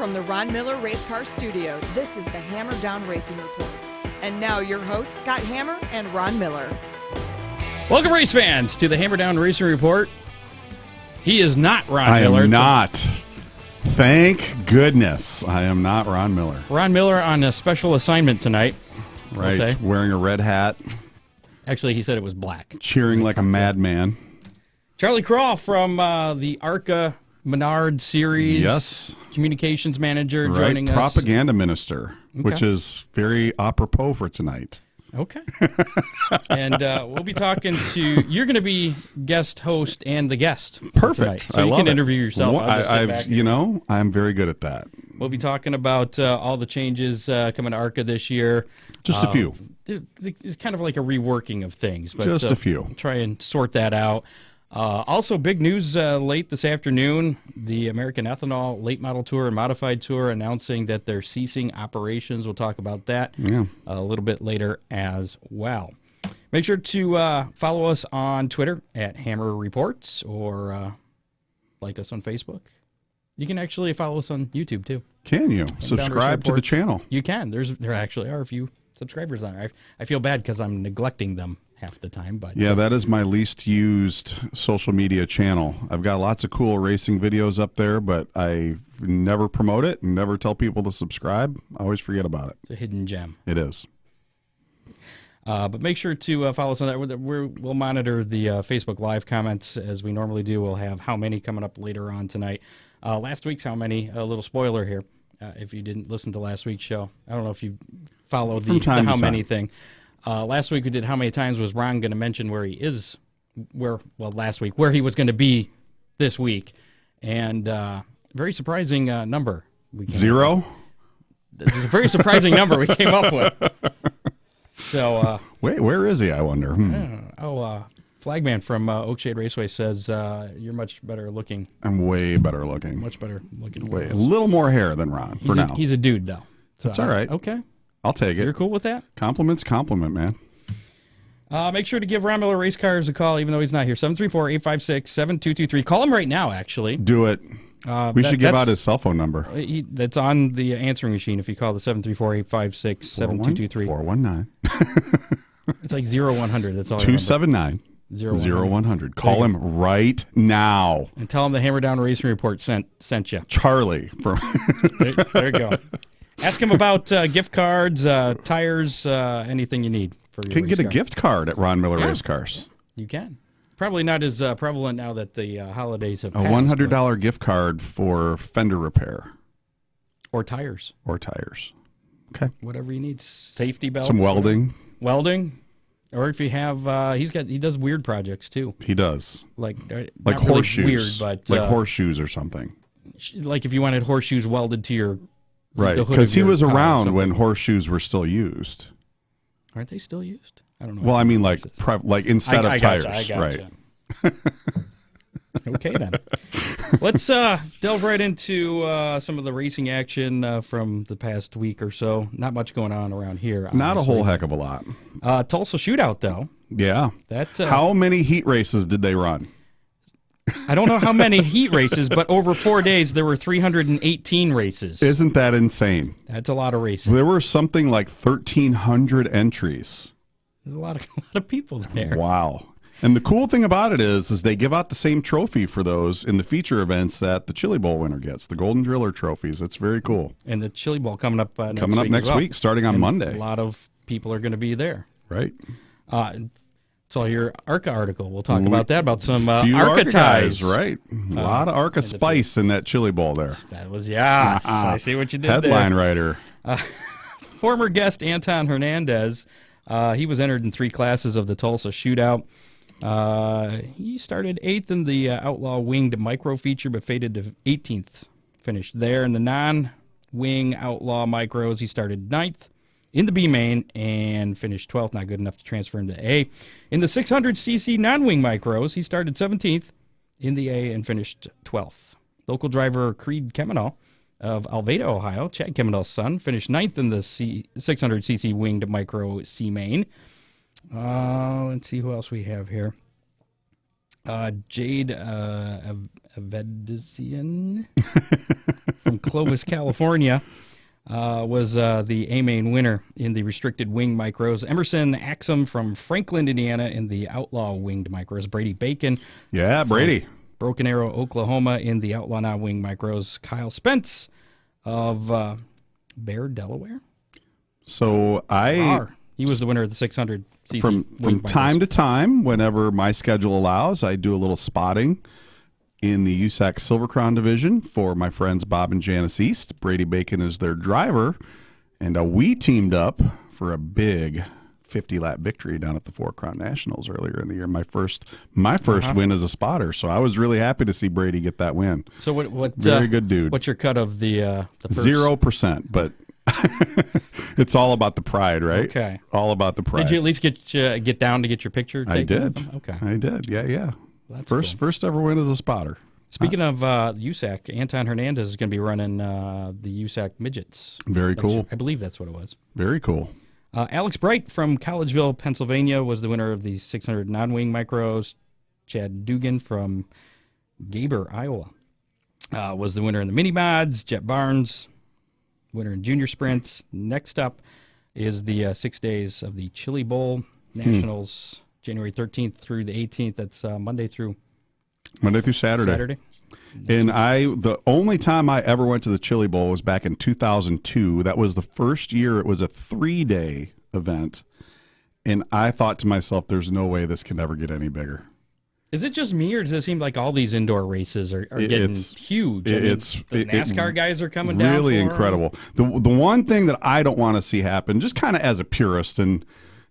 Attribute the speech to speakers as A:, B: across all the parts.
A: from the Ron Miller Race Car Studio, this is the Hammer Down Racing Report. And now your hosts, Scott Hammer and Ron Miller.
B: Welcome, race fans, to the Hammer Down Racing Report. He is not Ron Miller.
C: I am not. Thank goodness I am not Ron Miller.
B: Ron Miller on a special assignment tonight.
C: Right, wearing a red hat.
B: Actually, he said it was black.
C: Cheering like a madman.
B: Charlie Krall from the ARCA Series.
C: Yes.
B: Communications manager joining us.
C: Propaganda minister, which is very apropos for tonight.
B: Okay. And we'll be talking to, you're going to be guest host and the guest.
C: Perfect.
B: So you can interview yourself.
C: I'm very good at that.
B: We'll be talking about all the changes coming to ARCA this year.
C: Just a few.
B: It's kind of like a reworking of things. But,
C: just a few.
B: Try and sort that out. Also, big news late this afternoon, the American Ethanol Late Model Tour and Modified Tour announcing that they're ceasing operations. We'll talk about that a little bit later as well. Make sure to follow us on Twitter at Hammer Reports or like us on Facebook. You can actually follow us on YouTube, too.
C: Can you? Subscribe to the channel.
B: You can. There actually are a few subscribers on there. I feel bad because I'm neglecting them half the time. But
C: yeah, that is my least used social media channel. I've got lots of cool racing videos up there, but I never promote it and never tell people to subscribe. I always forget about it.
B: It's a hidden gem.
C: It is.
B: But make sure to follow us on that. We'll monitor the Facebook Live comments as we normally do. We'll have how many coming up later on tonight. Last week's how many, a little spoiler here, if you didn't listen to last week's show. I don't know if you followed the how many thing. Last week we did how many times was Ron going to mention where he is, last week, where he was going to be this week. And very surprising number.
C: Zero?
B: This is a very surprising number we came up with. So,
C: wait, where is he, I wonder?
B: Flagman from Oakshade Raceway says you're much better looking.
C: I'm way better looking.
B: Much better looking.
C: A little more hair than Ron for now.
B: He's a dude, though. So,
C: that's all right.
B: Okay.
C: I'll take it.
B: You're cool with that?
C: Compliment, man.
B: Make sure to give Ron Miller Race Cars a call, even though he's not here. 734-856-7223. Call him right now, actually.
C: Do it. We should give out his cell phone number.
B: That's on the answering machine if you call the 734-856-7223.
C: 419.
B: It's like 0100. That's all.
C: 279. 0100. Call him right now.
B: And tell him the Hammer Down Racing Report sent you.
C: Charlie. From
B: there you go. Ask him about gift cards, tires, anything you need. For your
C: can get a gift card at Ron Miller Race Cars.
B: You can. Probably not as prevalent now that the holidays have passed.
C: A $100 gift card for fender repair.
B: Or tires.
C: Okay.
B: Whatever you need. Safety belts.
C: Some welding.
B: Or if you have, he does weird projects too.
C: He does.
B: Like
C: horseshoes.
B: Really weird, but
C: like horseshoes or something.
B: Like if you wanted horseshoes welded to your
C: right, because he was around when horseshoes were still used.
B: Aren't they still used? I don't know.
C: Well, I mean, like instead of tires,
B: I gotcha.
C: Right?
B: Okay, then. Let's delve right into some of the racing action from the past week or so. Not much going on around here. Honestly.
C: Not a whole heck of a lot.
B: Tulsa Shootout, though.
C: Yeah. How many heat races did they run?
B: I don't know how many heat races, but over 4 days there were 318 races.
C: Isn't that insane?
B: That's a lot of racing.
C: There were something like 1,300 entries.
B: There's a lot of people there.
C: Wow. And the cool thing about it is they give out the same trophy for those in the feature events that the Chili Bowl winner gets, the Golden Driller trophies. It's very cool.
B: And the Chili Bowl coming up
C: next week, starting on Monday.
B: A lot of people are going to be there.
C: Right.
B: Saw your ARCA article. We'll talk about that, about some
C: ARCA
B: ties.
C: Right. A lot of ARCA spice in that Chili Bowl there.
B: That was, yes. I see what you did
C: Headline
B: there.
C: writer.
B: Former guest Anton Hernandez, he was entered in 3 classes of the Tulsa Shootout. He started 8th in the Outlaw Winged Micro feature, but faded to 18th. Finished there. In the non-wing Outlaw Micros, he started 9th. In the B main and finished 12th, not good enough to transfer into A. In the 600cc non-wing micros, he started 17th in the A and finished 12th. Local driver Creed Kemenal of Alveda, Ohio, Chad Kemenal's son, finished 9th in the 600cc winged micro C main. Let's see who else we have here. Jade Avedisian from Clovis, California, was the A-main winner in the restricted wing micros. Emerson Axum from Franklin, Indiana, in the Outlaw winged micros. Brady Bacon.
C: Yeah, Brady.
B: Broken Arrow, Oklahoma, in the Outlaw non-wing micros. Kyle Spence of Bear, Delaware.
C: So
B: he was the winner of the 600 cc
C: from time to time, whenever my schedule allows, I do a little spotting in the USAC Silver Crown division for my friends Bob and Janice East. Brady Bacon is their driver, and we teamed up for a big 50-lap victory down at the Four Crown Nationals earlier in the year. My first win as a spotter, so I was really happy to see Brady get that win.
B: So what?
C: Very good dude.
B: What's your cut of the first?
C: 0%, but it's all about the pride, right?
B: Okay.
C: All about the pride.
B: Did you at least get down to get your picture taken?
C: I did.
B: Okay.
C: I did. Yeah.
B: That's
C: First ever win as a spotter.
B: Speaking of USAC, Anton Hernandez is going to be running the USAC midgets.
C: Very cool.
B: I believe that's what it was.
C: Very cool.
B: Alex Bright from Collegeville, Pennsylvania, was the winner of the 600 non-wing micros. Chad Dugan from Gaber, Iowa, was the winner in the mini mods. Jet Barnes, winner in junior sprints. Next up is the 6 days of the Chili Bowl Nationals, January 13th through the 18th. That's Monday through Saturday.
C: And the only time I ever went to the Chili Bowl was back in 2002. That was the first year it was a 3-day event. And I thought to myself, there's no way this can ever get any bigger.
B: Is it just me, or does it seem like all these indoor races are getting huge? The NASCAR guys are coming down.
C: Really incredible. The one thing that I don't want to see happen, just kind of as a purist, and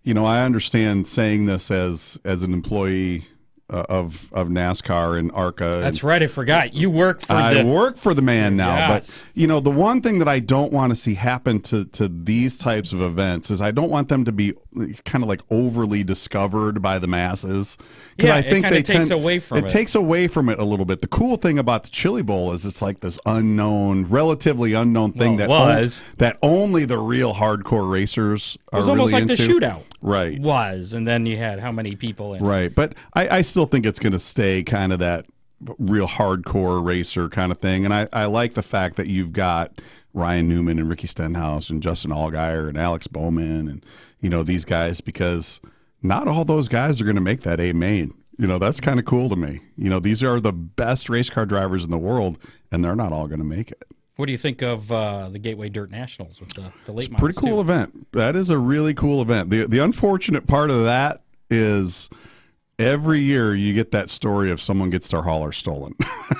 C: I understand saying this as an employee of NASCAR and ARCA.
B: That's right. I forgot. You work for
C: I work for the man now.
B: Yes.
C: But, the one thing that I don't want to see happen to these types of events is I don't want them to be kind of like overly discovered by the masses.
B: Yeah,
C: I think
B: it takes away from it.
C: It takes away from it a little bit. The cool thing about the Chili Bowl is it's like this relatively unknown thing that only the real hardcore racers are really into. It was almost like the
B: shootout.
C: Right.
B: And then you had how many people in it.
C: Right. But I still think it's going to stay kind of that real hardcore racer kind of thing. And I like the fact that you've got Ryan Newman and Ricky Stenhouse and Justin Allgaier and Alex Bowman and, these guys, because not all those guys are going to make that A-main. That's kind of cool to me. These are the best race car drivers in the world, and they're not all going to make it.
B: What do you think of the Gateway Dirt Nationals with the late models?
C: It's a pretty cool event. That is a really cool event. The unfortunate part of that is every year you get that story of someone gets their hauler stolen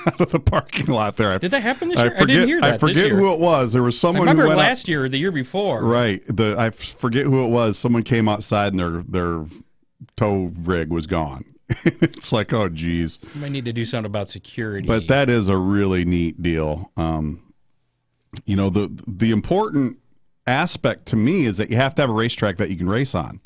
C: out of the parking lot there.
B: Did that happen this year? I didn't hear that.
C: I forget who it was. There was someone
B: I remember
C: who went
B: last year or the year before.
C: Right. I forget who it was. Someone came outside and their tow rig was gone. It's like, oh, geez.
B: You might need to do something about security.
C: But that is a really neat deal. The important aspect to me is that you have to have a racetrack that you can race on.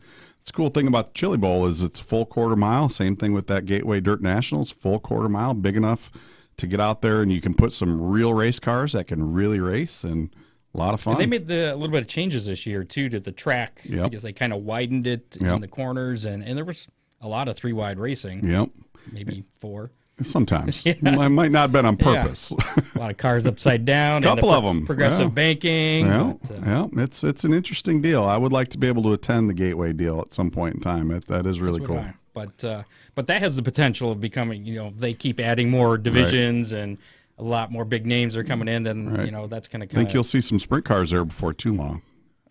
C: The cool thing about the Chili Bowl is it's a full quarter mile. Same thing with that Gateway Dirt Nationals, full quarter mile, big enough to get out there and you can put some real race cars that can really race, and a lot of fun.
B: And they made a little bit of changes this year too to the track because they kind of widened it in the corners, and there was a lot of 3-wide racing.
C: Yep.
B: Maybe 4.
C: Sometimes. I might not have been on purpose.
B: A lot of cars upside down.
C: Couple of them.
B: Progressive banking.
C: It's an interesting deal. I would like to be able to attend the Gateway deal at some point in time. That is really cool.
B: But that has the potential of becoming, they keep adding more divisions and a lot more big names are coming in. Then, that's going to
C: I think you'll see some sprint cars there before too long.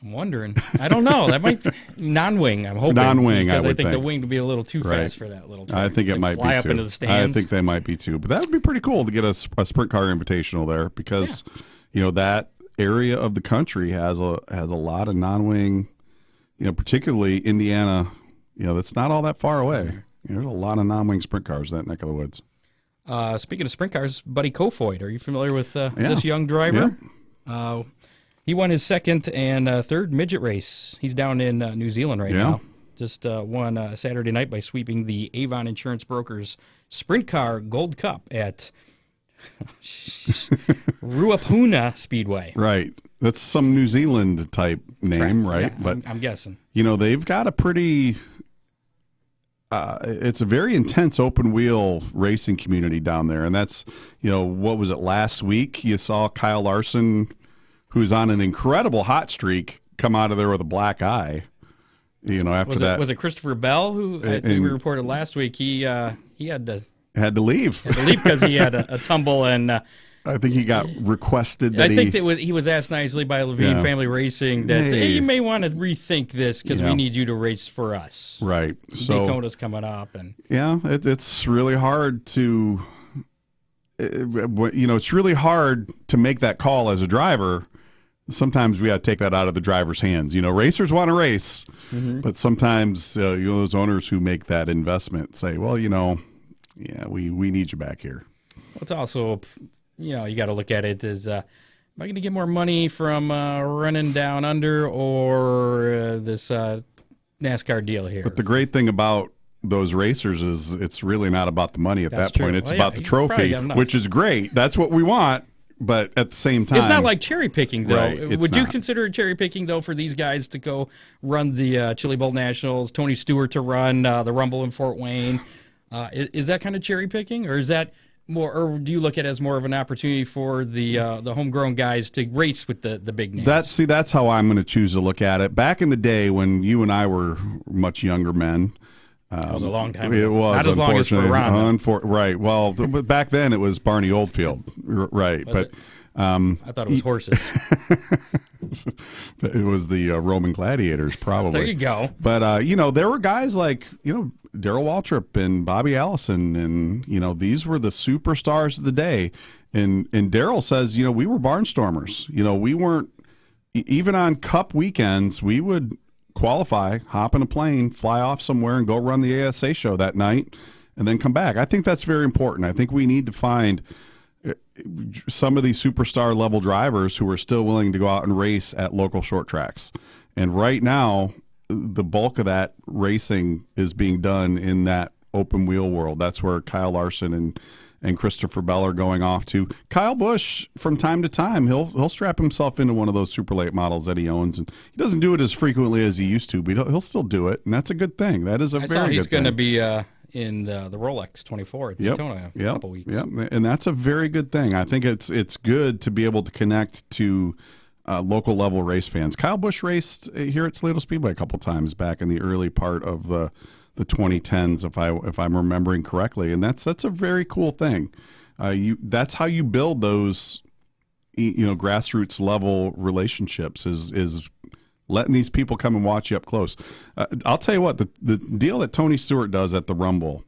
B: I'm wondering. I don't know. That might be non-wing. I'm hoping
C: non-wing.
B: Because I think the wing would be a little too fast for that little track.
C: I think it might
B: fly
C: be
B: up
C: too.
B: Into the stands.
C: I think they might be too. But that would be pretty cool to get a sprint car invitational there because that area of the country has a lot of non-wing. Particularly Indiana. That's not all that far away. There's a lot of non-wing sprint cars in that neck of the woods.
B: Speaking of sprint cars, Buddy Kofoid, are you familiar with this young driver?
C: Yeah.
B: He won his second and third midget race. He's down in New Zealand right now. Just won Saturday night by sweeping the Avon Insurance Brokers Sprint Car Gold Cup at Ruapuna Speedway.
C: Right. That's some New Zealand type name, right?
B: Yeah,
C: but
B: I'm guessing.
C: They've got a pretty... it's a very intense open wheel racing community down there. And that's, what was it, last week? You saw Kyle Larson, who's on an incredible hot streak, come out of there with a black eye. After that.
B: Was it Christopher Bell, who I think we reported last week? He had to
C: leave.
B: Had to leave because he had a tumble, and
C: I think he got requested that
B: he was asked nicely by Levine Family Racing that hey, you may want to rethink this because we need you to race for us.
C: Right. So
B: Daytona's coming up, and
C: it's really hard to, it's really hard to make that call as a driver. Sometimes we got to take that out of the driver's hands. Racers want to race, but sometimes those owners who make that investment say, well, we need you back here.
B: Well, it's also, you got to look at it as, am I going to get more money from running down under or this NASCAR deal here?
C: But the great thing about those racers is it's really not about the money at that point. It's about the trophy, which is great. That's what we want. But at the same time,
B: it's not like cherry picking, though.
C: Right,
B: Would you consider it cherry picking, though, for these guys to go run the Chili Bowl Nationals, Tony Stewart to run the Rumble in Fort Wayne? Is that kind of cherry picking, or is that more, or do you look at it as more of an opportunity for the homegrown guys to race with the big names?
C: That's how I'm going to choose to look at it. Back in the day when you and I were much younger men.
B: It was a long time ago.
C: It was,
B: not as long as for Ron.
C: Right. Well, back then it was Barney Oldfield. Right. But
B: I thought it was horses.
C: It was the Roman gladiators, probably.
B: There you go.
C: But, there were guys like, Darrell Waltrip and Bobby Allison, and, these were the superstars of the day. And Darrell says, we were barnstormers. We weren't, even on Cup weekends, we would qualify, hop in a plane, fly off somewhere, and go run the ASA show that night, and then come back. I think that's very important. I think we need to find some of these superstar level drivers who are still willing to go out and race at local short tracks. And right now, the bulk of that racing is being done in that open wheel world. That's where Kyle Larson and Christopher Bell are going off to. Kyle Busch, from time to time, he'll strap himself into one of those super late models that he owns, and he doesn't do it as frequently as he used to, but he'll still do it, and that's a good thing. That is a very good thing.
B: He's going to be in the Rolex 24 at Daytona in a couple weeks.
C: Yep, and that's a very good thing. I think it's good to be able to connect to local level race fans. Kyle Busch raced here at Toledo Speedway a couple times back in the early part of the 2010s, if I'm remembering correctly, and that's a very cool thing. That's how you build those grassroots level relationships is letting these people come and watch you up close. I'll tell you what, the deal that Tony Stewart does at the Rumble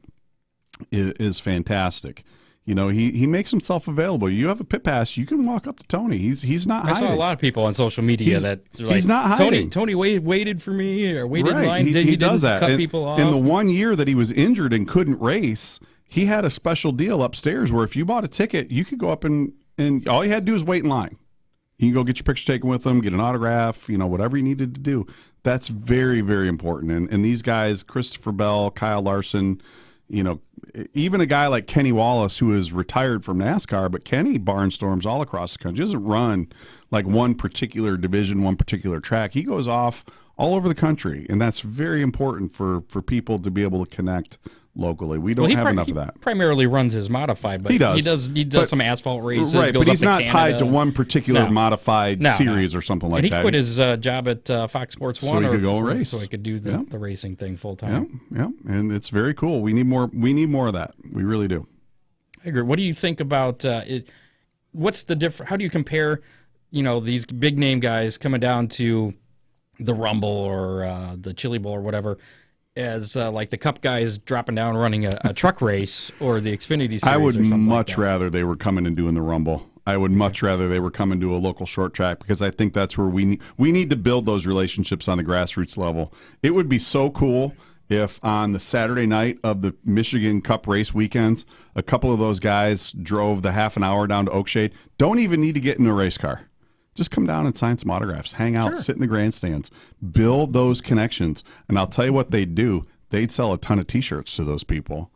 C: is fantastic. He makes himself available. You have a pit pass, you can walk up to Tony. He's not hiding.
B: I saw a lot of people on social media
C: he's not hiding.
B: Tony waited for me or waited in line.
C: He does that.
B: Cut people off.
C: In the 1 year that he was injured and couldn't race, he had a special deal upstairs where if you bought a ticket, you could go up and all you had to do is wait in line. You can go get your picture taken with him, get an autograph, whatever you needed to do. That's very, very important. And these guys, Christopher Bell, Kyle Larson, even a guy like Kenny Wallace, who is retired from NASCAR, but Kenny barnstorms all across the country. He doesn't run like one particular division, one particular track. He goes off all over the country, and that's very important for people to be able to connect locally. We don't have enough of that.
B: He primarily runs his modified, but he does some asphalt races.
C: Right,
B: goes
C: but he's
B: up
C: not
B: to
C: tied to one particular modified series or something like that.
B: And he quit his job at Fox Sports 1
C: so he could go and race.
B: So he could do the racing thing full time.
C: Yeah, and it's very cool. We need more of that. We really do.
B: I agree. What do you think about it? What's the difference? How do you compare, these big name guys coming down to the Rumble or the Chili Bowl or whatever, as like the Cup guys dropping down running a truck race or the Xfinity Series?
C: I would
B: much
C: rather they were coming and doing the Rumble. I would much rather they were coming to a local short track, because I think that's where we need to build those relationships on the grassroots level. It would be so cool if on the Saturday night of the Michigan Cup race weekends, a couple of those guys drove the half an hour down to Oakshade. Don't even need to get in a race car. Just come down and sign some autographs, hang out, sit in the grandstands, build those connections. And I'll tell you what they'd do. They'd sell a ton of T-shirts to those people.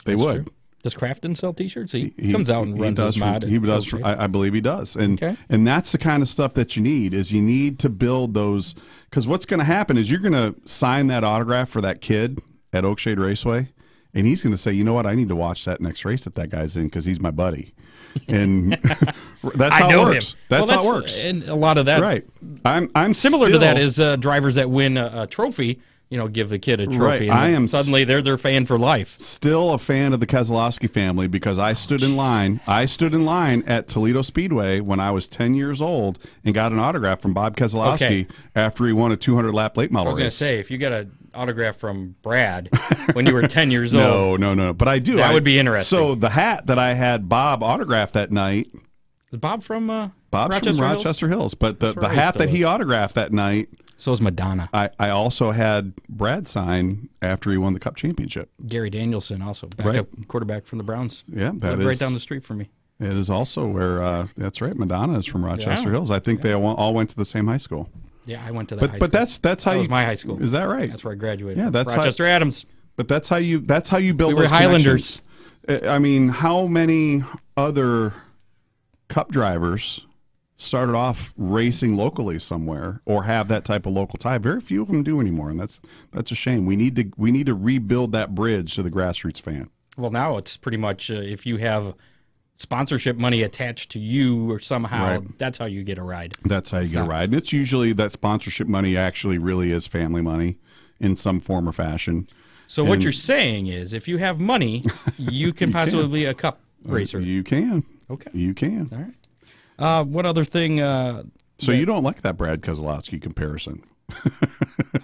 C: That's would.
B: True. Does Crafton sell T-shirts? He comes out and runs his mod.
C: He does. I believe he does. And that's the kind of stuff that you need to build those. Because what's going to happen is you're going to sign that autograph for that kid at Oakshade Raceway, and he's going to say, you know what, I need to watch that next race that guy's in because he's my buddy. And that's how it works. That's how it works.
B: And a lot of that,
C: right? I'm
B: similar to that is drivers that win a trophy. Give the kid a trophy.
C: Right.
B: And suddenly they're their fan for life.
C: Still a fan of the Keselowski family because I stood in line. I stood in line at Toledo Speedway when I was 10 years old and got an autograph from Bob Keselowski after he won a 200-lap late model race.
B: I was going to say, if you got an autograph from Brad when you were 10 years old.
C: No. But I do.
B: That would be interesting.
C: So the hat that I had Bob autographed that night.
B: Is Bob from
C: Rochester Hills? But the hat that he autographed that night.
B: So is Madonna.
C: I also had Brad sign after he won the Cup championship.
B: Gary Danielson also, backup quarterback from the Browns.
C: Yeah, that is
B: right down the street from me.
C: It is also where, that's right, Madonna is from Rochester Hills. I think they all went to the same high school.
B: Yeah, I went to that high school.
C: But that's how
B: that was my high school.
C: Is that right?
B: That's where I graduated.
C: Yeah, that's
B: Rochester Adams.
C: But that's how you build
B: we
C: those
B: were Highlanders.
C: I mean, how many other Cup drivers started off racing locally somewhere or have that type of local tie? Very few of them do anymore, and that's a shame. We need to rebuild that bridge to the grassroots fan.
B: Well, now it's pretty much if you have sponsorship money attached to you or somehow, that's how you get a ride.
C: That's how you get a ride. And it's usually that sponsorship money actually really is family money in some form or fashion.
B: So what you're saying is if you have money, you can possibly be a Cup racer.
C: You can.
B: Okay.
C: You can.
B: All right. What other thing?
C: So you don't like that Brad Keselowski comparison?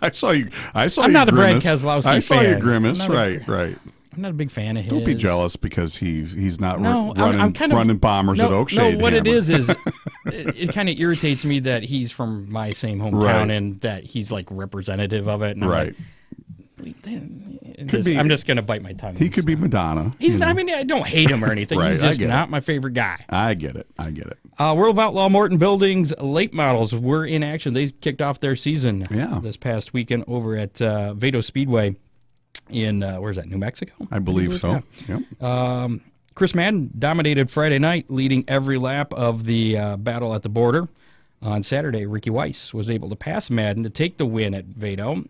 C: I saw you.
B: I'm not a Brad Keselowski fan.
C: I saw you grimace. Right.
B: I'm not a big fan of his.
C: Don't be jealous because he's not running
B: running
C: bombers at Oakshade.
B: No, what
C: Hammer.
B: it is it kind of irritates me that he's from my same hometown and that he's like representative of it. And I'm just going to bite my tongue.
C: He could be Madonna.
B: He's not. I mean, I don't hate him or anything.
C: Right,
B: He's just not my favorite guy.
C: I get it.
B: World of Outlaw Morton Buildings late models were in action. They kicked off their season this past weekend over at Vado Speedway in where's that? New Mexico,
C: I believe so.
B: Yeah.
C: Yep.
B: Chris Madden dominated Friday night, leading every lap of the battle at the border. On Saturday, Ricky Weiss was able to pass Madden to take the win at Vado.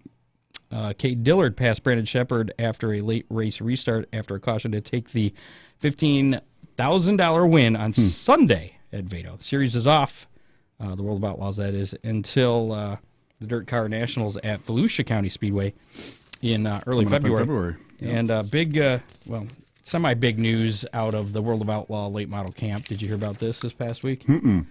B: Kate Dillard passed Brandon Shepard after a late race restart after a caution to take the $15,000 win on Sunday at Vado. The series is off, the World of Outlaws, that is, until the Dirt Car Nationals at Volusia County Speedway in early February.
C: Yep.
B: And big, semi-big news out of the World of Outlaw late model camp. Did you hear about this past week?
C: Mm-mm.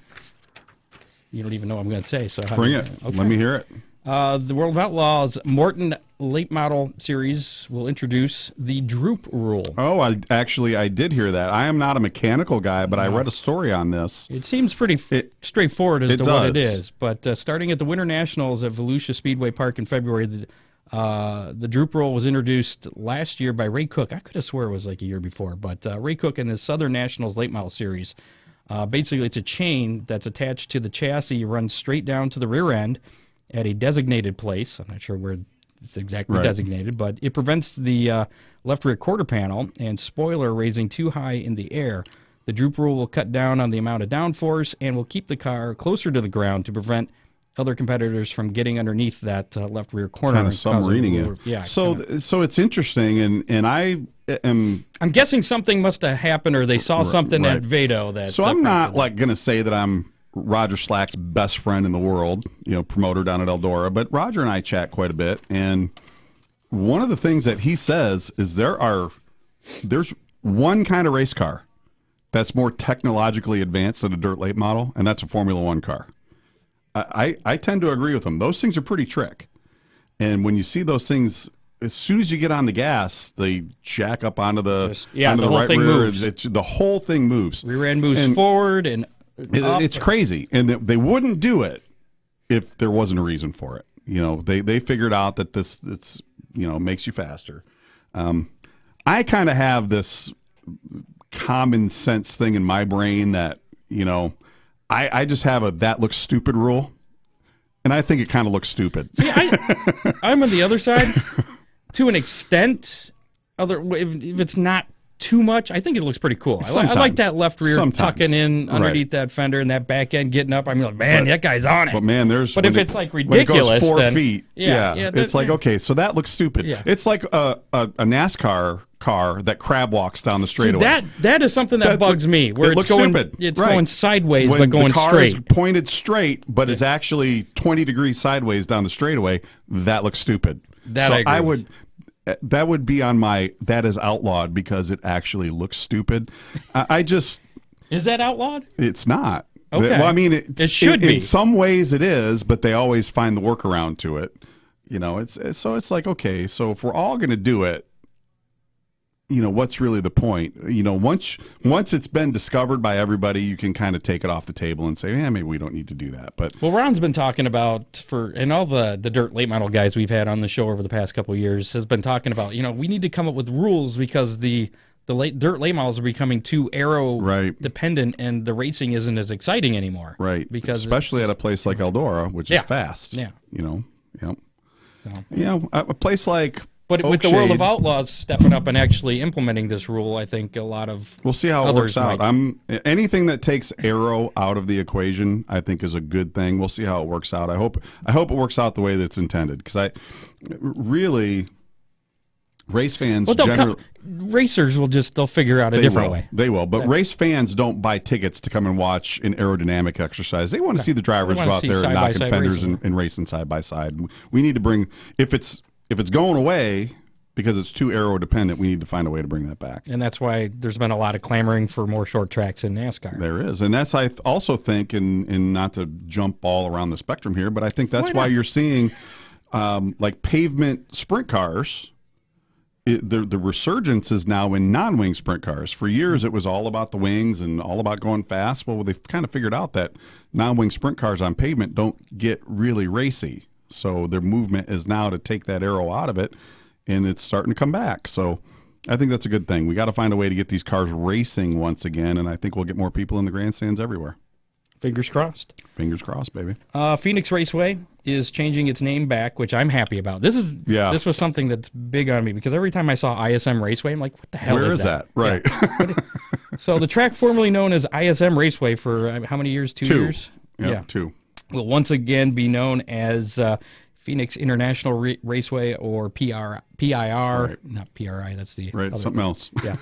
B: You don't even know what I'm going to say. So
C: bring it. Okay. Let me hear it.
B: The World of Outlaws Morton Late Model Series will introduce the droop rule.
C: Oh, I did hear that. I am not a mechanical guy, but I read a story on this.
B: It seems pretty straightforward as to what it is. But starting at the Winter Nationals at Volusia Speedway Park in February, the droop rule was introduced last year by Ray Cook. I could have swore it was like a year before, but Ray Cook in the Southern Nationals Late Model Series. Basically, it's a chain that's attached to the chassis, runs straight down to the rear end at a designated place. I'm not sure where it's exactly designated, but it prevents the left rear quarter panel and spoiler raising too high in the air. The droop rule will cut down on the amount of downforce and will keep the car closer to the ground to prevent other competitors from getting underneath that left rear corner.
C: Kind of submarining it.
B: Yeah.
C: So it's interesting, and I'm
B: guessing something must have happened, or they saw something at Vado that.
C: So I'm not going to say that I'm Roger Slack's best friend in the world, promoter down at Eldora, but Roger and I chat quite a bit, and one of the things that he says is there's one kind of race car that's more technologically advanced than a dirt late model, and that's a Formula One car. I tend to agree with him. Those things are pretty trick. And when you see those things, as soon as you get on the gas, they jack up onto the
B: whole
C: right
B: thing
C: rear.
B: moves.
C: The whole thing moves.
B: Rear end moves forward and
C: it's crazy. And they wouldn't do it if there wasn't a reason for it. They figured out that it's makes you faster. I kind of have this common sense thing in my brain that, I just have a that looks stupid rule, and I think it kind of looks stupid.
B: See, I'm on the other side to an extent. If it's not too much. I think it looks pretty cool. I like that left rear tucking in underneath that fender and that back end getting up. I'm like, man, that guy's on it.
C: But man,
B: But if it's like ridiculous,
C: when it goes 4
B: then,
C: feet, it's like, okay, so that looks stupid.
B: Yeah.
C: It's like a NASCAR car that crab walks down the straightaway.
B: See, that is something that bugs me. Where
C: it looks
B: going,
C: stupid.
B: It's going sideways, but going
C: the car
B: straight.
C: is pointed straight, but is actually 20 degrees sideways down the straightaway. That looks stupid. That would be on my that is outlawed because it actually looks stupid. I just
B: is that outlawed?
C: It's not.
B: Okay.
C: Well, I mean, it
B: should be.
C: In some ways, it is, but they always find the workaround to it. You know, it's like, okay, so if we're all going to do it, you know, what's really the point? You know, once it's been discovered by everybody, you can kind of take it off the table and say, maybe we don't need to do that. But
B: Ron's been talking about and all the dirt late model guys we've had on the show over the past couple of years has been talking about, you know, we need to come up with rules because the dirt late models are becoming too aero dependent and the racing isn't as exciting anymore.
C: Right.
B: Because
C: especially at a place like Eldora, which is fast.
B: Yeah.
C: You know. Yep. So. You know, a place like
B: But with the World of Outlaws stepping up and actually implementing this rule, I think a lot of
C: we'll see how it works out. Anything that takes aero out of the equation, I think, is a good thing. We'll see how it works out. I hope it works out the way that it's intended because I really race fans
B: racers they'll figure out a different way.
C: They will, but race fans don't buy tickets to come and watch an aerodynamic exercise. They want to see the drivers go out there and knocking fenders and racing side by side. We need to bring if it's going away because it's too aero dependent, we need to find a way to bring that back.
B: And that's why there's been a lot of clamoring for more short tracks in NASCAR.
C: There is. And that's, I also think, and not to jump all around the spectrum here, but I think that's why you're seeing like pavement sprint cars. The resurgence is now in non-wing sprint cars. For years, it was all about the wings and all about going fast. Well, they've kind of figured out that non-wing sprint cars on pavement don't get really racy. So their movement is now to take that aero out of it, and it's starting to come back. So I think that's a good thing. We got to find a way to get these cars racing once again, and I think we'll get more people in the grandstands everywhere.
B: Fingers crossed.
C: Fingers crossed, baby.
B: Phoenix Raceway is changing its name back, which I'm happy about. This was something that's big on me because every time I saw ISM Raceway, I'm like, what the hell
C: is that? Right.
B: Yeah. So the track formerly known as ISM Raceway for how many years? 2 years?
C: Yeah, 2.
B: Will once again be known as Phoenix International Raceway or PIR. Not PRI, that's the
C: other something else.
B: Yeah.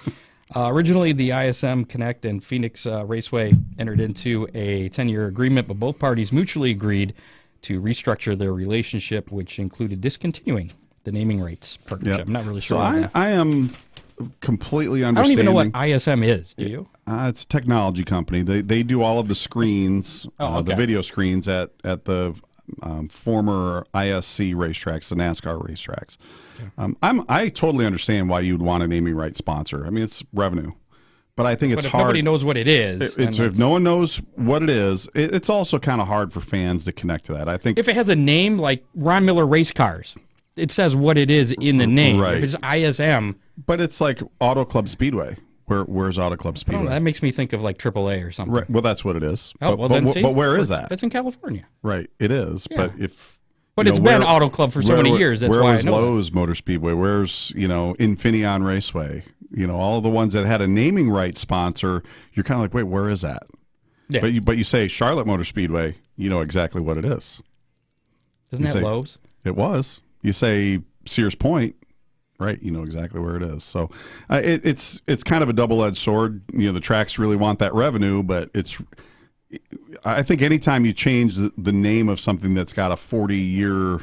B: Originally, the ISM Connect and Phoenix Raceway entered into a 10-year agreement, but both parties mutually agreed to restructure their relationship, which included discontinuing the naming rights partnership.
C: Yep.
B: I'm not really sure.
C: So I am completely understanding.
B: I don't even know what ISM is. Do you?
C: It's a technology company. They do all of the screens, the video screens at the former ISC racetracks, the NASCAR racetracks. Okay. I totally understand why you'd want a naming rights sponsor. I mean, it's revenue, but I think it's hard.
B: If nobody knows what it is,
C: if no one knows what it is, it's also kind of hard for fans to connect to that. I think
B: if it has a name like Ron Miller Race Cars, it says what it is in the name.
C: Right.
B: If it's ISM,
C: but it's like Auto Club Speedway. Where's Auto Club Speedway?
B: That makes me think of like AAA or something.
C: Right. Well, that's what it is.
B: Oh,
C: but where is that?
B: That's in California.
C: Right. It is. Yeah.
B: But it's been Auto Club for so many years. That's why I know.
C: Where's Lowe's Motor Speedway? Where's Infineon Raceway? All of the ones that had a naming right sponsor. You're kind of like, wait, where is that? Yeah. But you say Charlotte Motor Speedway, you know exactly what it is.
B: Isn't that Lowe's?
C: It was. You say Sears Point. Right, you know exactly where it is. So it's kind of a double-edged sword. The tracks really want that revenue, but I think anytime you change the name of something that's got a 40-year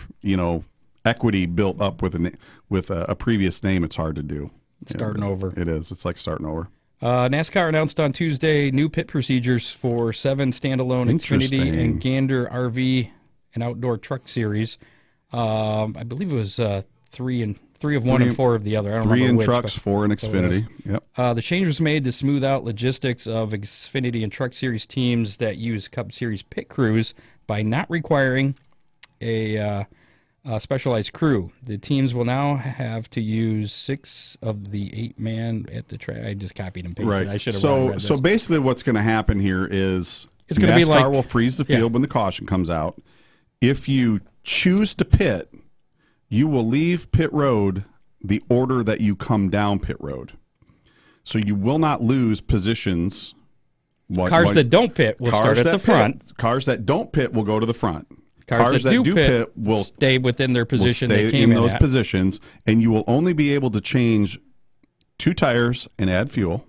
C: equity built up with a previous name, it's hard to do.
B: Starting over.
C: It is. It's like starting over.
B: NASCAR announced on Tuesday new pit procedures for 7 standalone Xfinity and Gander RV and Outdoor Truck Series. I believe it was 3 of one and 4 of the other. I don't remember which.
C: 3 in trucks, 4 in Xfinity. Yep.
B: The change was made to smooth out logistics of Xfinity and Truck Series teams that use Cup Series pit crews by not requiring a specialized crew. The teams will now have to use 6 of the 8-man at the track. I just copied and pasted.
C: Right.
B: I should have read this.
C: So basically what's going to happen here is
B: it's going to be like
C: NASCAR will freeze the field when the caution comes out. If you choose to pit, you will leave pit road the order that you come down pit road. So you will not lose positions.
B: Cars that don't pit will start at the front.
C: Cars that don't pit will go to the front.
B: Cars that do pit will stay within their position they came in
C: those
B: at.
C: positions, and you will only be able to change 2 tires and add fuel.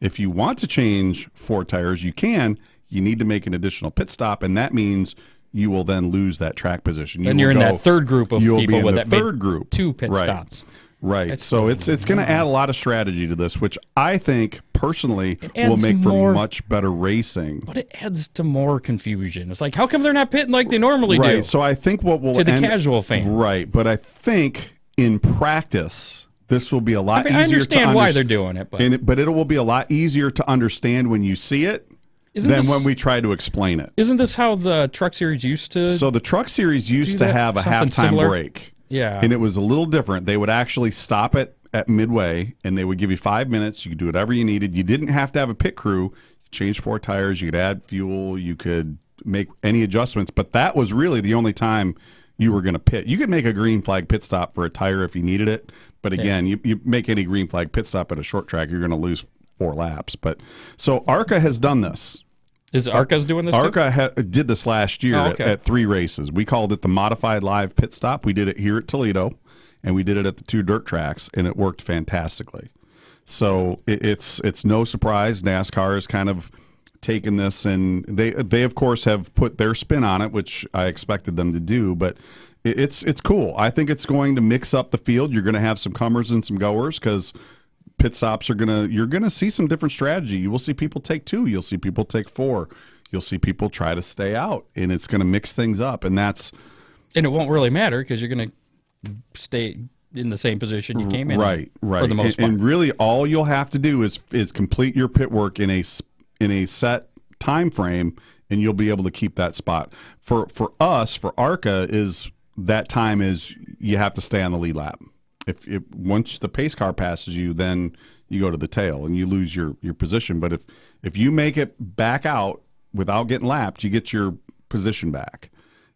C: If you want to change 4 tires, you can. You need to make an additional pit stop, and that means you will then lose that track position.
B: Then you're in that third group of people with that
C: third group.
B: 2 pit stops.
C: Right. So it's going to add a lot of strategy to this, which I think personally will make for much better racing.
B: But it adds to more confusion. It's like, how come they're not pitting like they normally do?
C: Right. So I think what will
B: to the casual fan.
C: Right. But I think in practice, this will be a lot easier. I
B: understand why they're doing it,
C: but it will be a lot easier to understand when you see it than when we try to explain it.
B: Isn't this how the Truck Series used to?
C: So the Truck Series used to have a halftime break.
B: Yeah.
C: And it was a little different. They would actually stop it at midway, and they would give you 5 minutes. You could do whatever you needed. You didn't have to have a pit crew. You change 4 tires. You could add fuel. You could make any adjustments. But that was really the only time you were going to pit. You could make a green flag pit stop for a tire if you needed it. But again, you make any green flag pit stop at a short track, you're going to lose 4 laps. But so ARCA has done this.
B: Is ARCA's doing this
C: ARCA did this last year at 3 races. We called it the Modified Live Pit Stop. We did it here at Toledo, and we did it at the 2 dirt tracks, and it worked fantastically. So it's no surprise NASCAR has kind of taken this, and they of course have put their spin on it, which I expected them to do, but it's cool. I think it's going to mix up the field. You're going to have some comers and some goers because pit stops you're gonna see some different strategy. You will see people take 2. You'll see people take 4. You'll see people try to stay out, and it's going to mix things up. And
B: it won't really matter because you're going to stay in the same position you came in.
C: Right.
B: For the most part.
C: And really, all you'll have to do is complete your pit work in a set time frame, and you'll be able to keep that spot. For us, for ARCA, is that time is you have to stay on the lead lap. If once the pace car passes you, then you go to the tail and you lose your position. But if you make it back out without getting lapped, you get your position back,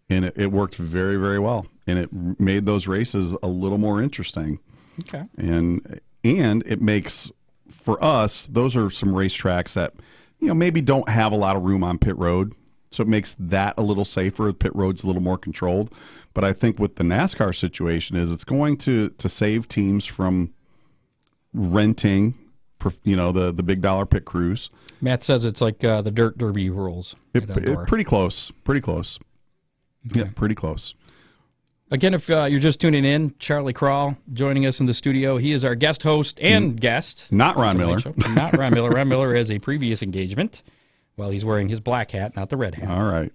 C: and it worked very, very well, and it made those races a little more interesting.
B: Okay,
C: and it makes for us, those are some racetracks that maybe don't have a lot of room on pit road. So it makes that a little safer. Pit road's a little more controlled. But I think with the NASCAR situation is it's going to save teams from renting, the big dollar pit crews.
B: Matt says it's like the dirt derby rules.
C: Pretty close.
B: Okay.
C: Yeah, pretty close.
B: Again, if you're just tuning in, Charlie Krall joining us in the studio. He is our guest host and guest.
C: Not Ron Miller.
B: Not Ron Miller. Ron Miller has a previous engagement. Well, he's wearing his black hat, not the red hat.
C: All right.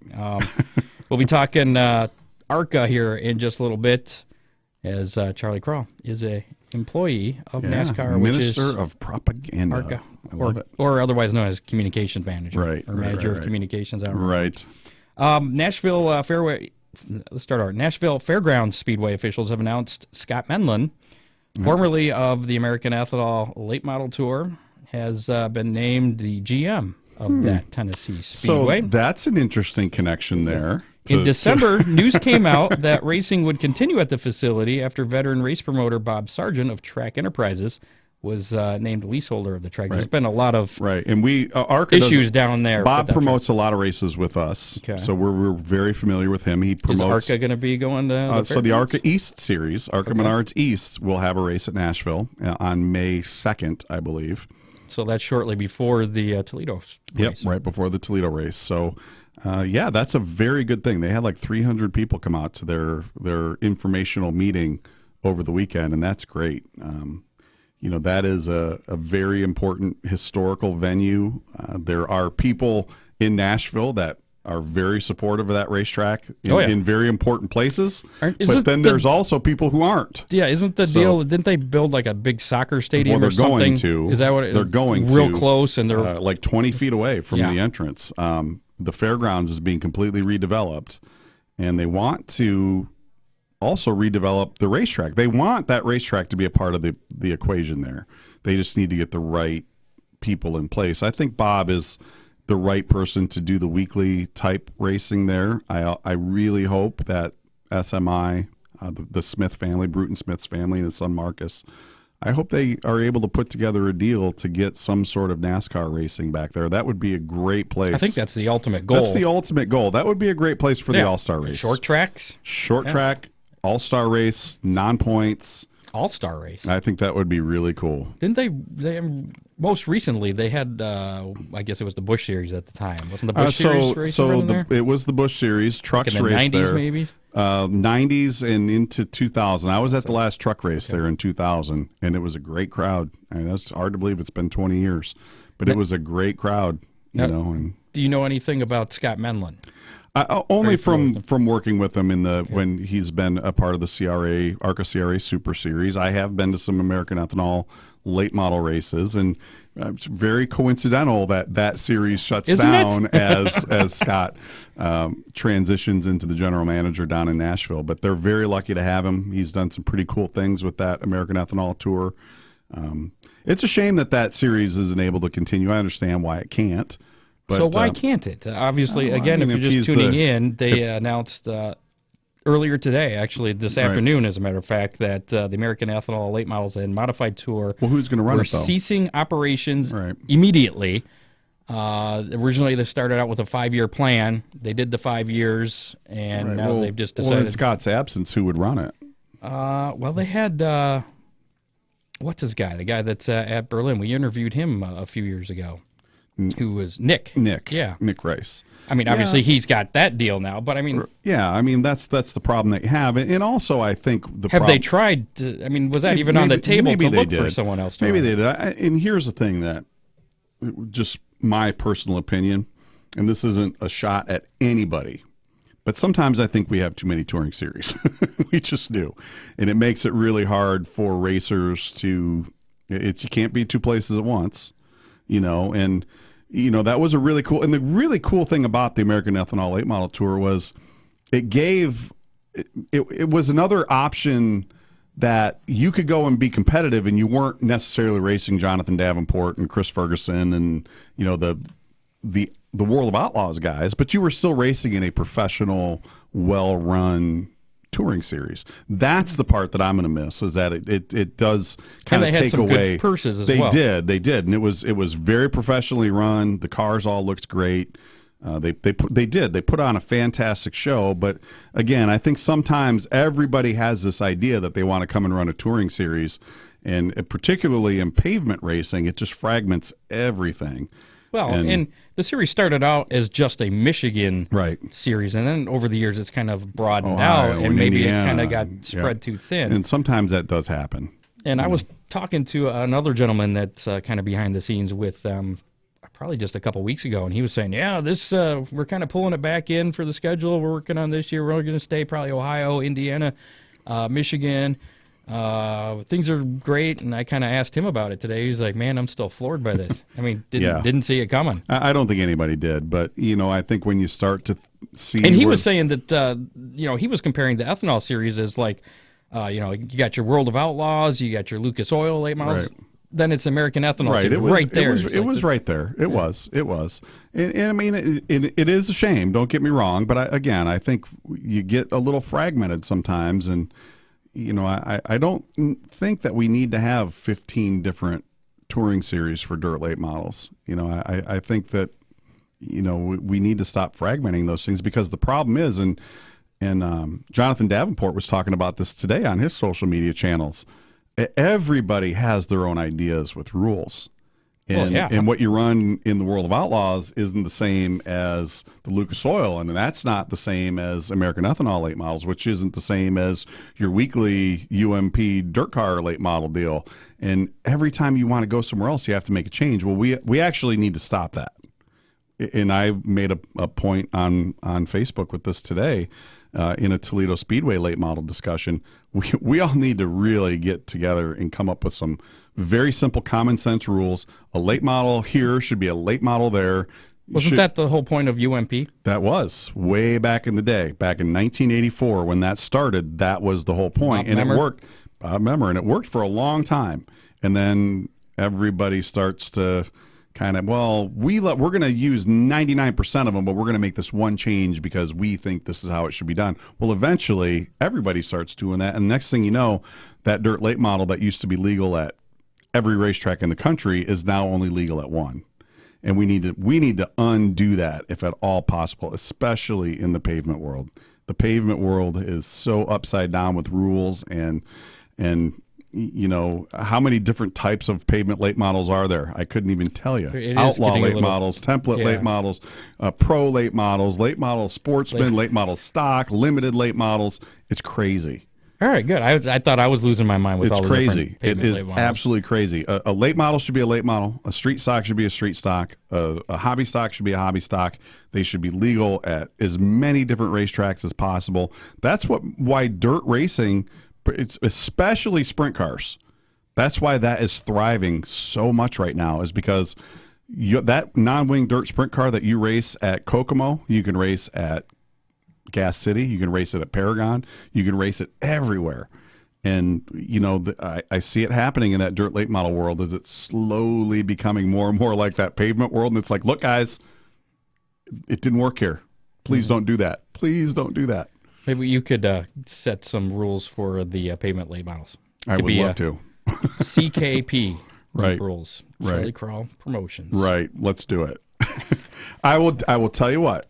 B: We'll be talking ARCA here in just a little bit, as Charlie Krall is a employee of NASCAR, which is
C: Minister of Propaganda.
B: ARCA,
C: I love it.
B: or otherwise known as Communications Manager,
C: right?
B: Or Manager of Communications.
C: Right.
B: Nashville Fairway. Let's start our Nashville Fairgrounds Speedway officials have announced Scott Menlin, formerly of the American Ethanol Late Model Tour, has been named the GM of that Tennessee Speedway.
C: So that's an interesting connection there.
B: In December, news came out that racing would continue at the facility after veteran race promoter Bob Sargent of Track Enterprises was named leaseholder of the track. There's been a lot of
C: and we ARCA
B: issues down there.
C: Bob promotes a lot of races with us, so we're very familiar with him. He promotes.
B: Is ARCA going to be going to
C: so the ARCA East Series, ARCA Menards East, will have a race at Nashville on May 2nd, I believe.
B: So that's shortly before the Toledo race.
C: Yep, right before the Toledo race. So, that's a very good thing. They had like 300 people come out to their informational meeting over the weekend, and that's great. That is a very important historical venue. There are people in Nashville that are very supportive of that racetrack in very important places. But then there's also people who aren't.
B: Yeah, isn't the deal? Didn't they build like a big soccer stadium or something?
C: Well, they're going to.
B: Is that what
C: they're going
B: real
C: to?
B: Close, and they're
C: like 20 feet away from the entrance. The fairgrounds is being completely redeveloped, and they want to also redevelop the racetrack. They want that racetrack to be a part of the equation there. They just need to get the right people in place. I think Bob is the right person to do the weekly type racing there. I really hope that SMI, the Smith family, Bruton Smith's family, and his son Marcus, I hope they are able to put together a deal to get some sort of NASCAR racing back there. That would be a great place.
B: I think that's the ultimate goal.
C: That's the ultimate goal. That would be a great place for the All-Star race.
B: Short tracks.
C: Short track, All-Star race, non-points.
B: All-Star race.
C: I think that would be really cool.
B: Didn't they most recently they had I guess it was the Busch Series at the time. Wasn't the Busch Series race there?
C: It was the Busch Series trucks
B: in the
C: race
B: 90s
C: there.
B: maybe?
C: 90s and into 2000. I was at the last truck race there in 2000, and it was a great crowd. I mean, that's hard to believe it's been 20 years, but it was a great crowd, you know. And
B: do you know anything about Scott Menlin?
C: Only from working with him when he's been a part of the ARCA CRA Super Series. I have been to some American Ethanol late model races, and it's very coincidental that series shuts down as Scott transitions into the general manager down in Nashville. But they're very lucky to have him. He's done some pretty cool things with that American Ethanol tour. It's a shame that series isn't able to continue. I understand why it can't. But,
B: so why can't it? Obviously, again, if you're just tuning in, they announced earlier today, actually this afternoon, as a matter of fact, that the American Ethanol Late Models and Modified Tour
C: who's going to run it, though?
B: Ceasing operations immediately. Originally, they started out with a 5-year plan. They did the 5 years, and now they've just decided.
C: Well, in Scott's absence, who would run it?
B: Well, they had, what's his guy? The guy that's at Berlin. We interviewed him a few years ago. Who was Nick? Yeah,
C: Nick Rice.
B: I mean, obviously he's got that deal now, but I mean,
C: that's the problem that you have, and also I think
B: they tried to? I mean, was that even on the table to look for someone else?
C: Maybe they did. And here's the thing that, just my personal opinion, and this isn't a shot at anybody, but sometimes I think we have too many touring series. We just do, and it makes it really hard for racers to. You can't be two places at once, you know, and. You know, that was a really cool, and the really cool thing about the American Ethanol Late Model Tour was it was another option that you could go and be competitive, and you weren't necessarily racing Jonathan Davenport and Chris Ferguson and, you know, the World of Outlaws guys, but you were still racing in a professional, well-run touring series. That's the part that I'm going to miss, is that it does kind of take away
B: good purses as
C: well. They did, and it was very professionally run. The cars all looked great. They put on a fantastic show. But again, I think sometimes everybody has this idea that they want to come and run a touring series, and particularly in pavement racing, it just fragments everything.
B: Well, and the series started out as just a Michigan series, and then over the years it's kind of broadened out, and maybe Indiana, it kind of got spread too thin.
C: And sometimes that does happen.
B: And I was talking to another gentleman that's kind of behind the scenes with probably just a couple weeks ago, and he was saying, this we're kind of pulling it back in for the schedule we're working on this year. We're going to stay probably Ohio, Indiana, Michigan. Things are great, and I kind of asked him about it today. He's like, man, I'm still floored by this. I mean, didn't see it coming.
C: I don't think anybody did, but, you know, I think when you start to see...
B: And he was saying that, you know, he was comparing the Ethanol Series as like, you know, you got your World of Outlaws, you got your Lucas Oil late models.
C: Right.
B: Then it's American Ethanol Series there.
C: It was right there. It was. And I mean, it is a shame, don't get me wrong, but I think you get a little fragmented sometimes, and you know, I don't think that we need to have 15 different touring series for dirt late models. You know, I think that, you know, we need to stop fragmenting those things, because the problem is, and Jonathan Davenport was talking about this today on his social media channels, everybody has their own ideas with rules. And what you run in the World of Outlaws isn't the same as the Lucas Oil, and that's not the same as American Ethanol late models, which isn't the same as your weekly UMP dirt car late model deal. And every time you want to go somewhere else, you have to make a change. Well, we actually need to stop that. And I made a point on Facebook with this today in a Toledo Speedway late model discussion. We all need to really get together and come up with some very simple common sense rules. A late model here should be a late model there.
B: Wasn't that the whole point of UMP?
C: That was way back in the day, back in 1984 when that started. That was the whole point, and it worked. I remember, and it worked for a long time. And then everybody starts to kind of, well, we're going to use 99% of them, but we're going to make this one change because we think this is how it should be done. Well, eventually, everybody starts doing that, and next thing you know, that dirt late model that used to be legal at every racetrack in the country is now only legal at one. And we need to undo that if at all possible, especially in the pavement world. The pavement world is so upside down with rules and you know, how many different types of pavement late models are there? I couldn't even tell you. Outlaw late models, template late models, pro late models, sportsman, late models, stock, limited late models. It's crazy.
B: All right, good. I thought I was losing my mind with all the
C: crazy.
B: different pavement
C: It is
B: late models.
C: absolutely crazy. A late model should be a late model. A street stock should be a street stock. A hobby stock should be a hobby stock. They should be legal at as many different racetracks as possible. That's why dirt racing, it's especially sprint cars. That's why that is thriving so much right now, is because that non-wing dirt sprint car that you race at Kokomo, you can race at Gas City, you can race it at Paragon, you can race it everywhere. And, you know, I see it happening in that dirt late model world as it's slowly becoming more and more like that pavement world. And it's like, look, guys, it didn't work here. Please don't do that. Please don't do that.
B: Maybe you could set some rules for the pavement late models.
C: I would love to.
B: CKP
C: Right.
B: rules.
C: Right.
B: Shirley Krall Promotions.
C: Right. Let's do it. I will tell you what.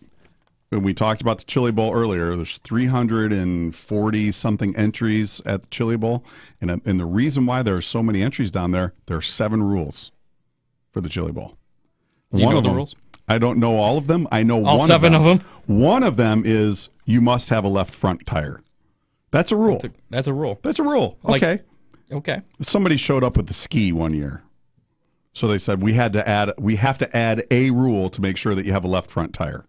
C: When we talked about the Chili Bowl earlier, there's 340 something entries at the Chili Bowl, and the reason why there are so many entries down there are 7 rules for the Chili Bowl.
B: Do you know the rules?
C: I don't know all of them. I know
B: all
C: one
B: 7 of them.
C: One of them is you must have a left front tire. That's a rule.
B: That's a rule.
C: That's a rule. Okay.
B: Okay.
C: Somebody showed up with the ski one year, so they said we have to add a rule to make sure that you have a left front tire.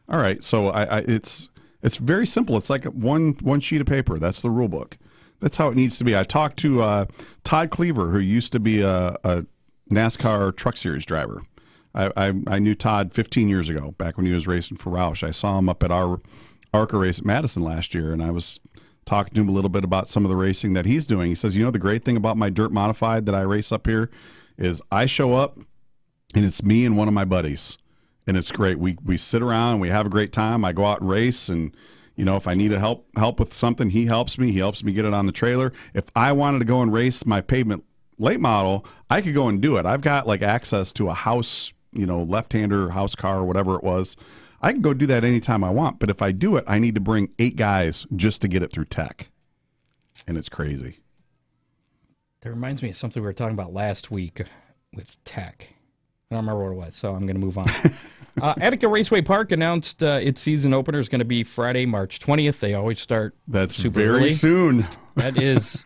C: All right, so it's very simple. It's like one sheet of paper. That's the rule book. That's how it needs to be. I talked to Todd Cleaver, who used to be a NASCAR Truck Series driver. I knew Todd 15 years ago, back when he was racing for Roush. I saw him up at our ARCA race at Madison last year, and I was talking to him a little bit about some of the racing that he's doing. He says, you know, the great thing about my dirt modified that I race up here is I show up, and it's me and one of my buddies. And it's great. We sit around and we have a great time. I go out and race, and you know, if I need help with something, he helps me. He helps me get it on the trailer. If I wanted to go and race my pavement late model, I could go and do it. I've got like access to a house, you know, left-hander house car or whatever it was. I can go do that anytime I want. But if I do it, I need to bring 8 guys just to get it through tech, and it's crazy.
B: That reminds me of something we were talking about last week with tech. I don't remember what it was, so I'm going to move on. Attica Raceway Park announced its season opener is going to be Friday, March 20th. They always start super
C: very
B: early.
C: soon.
B: That is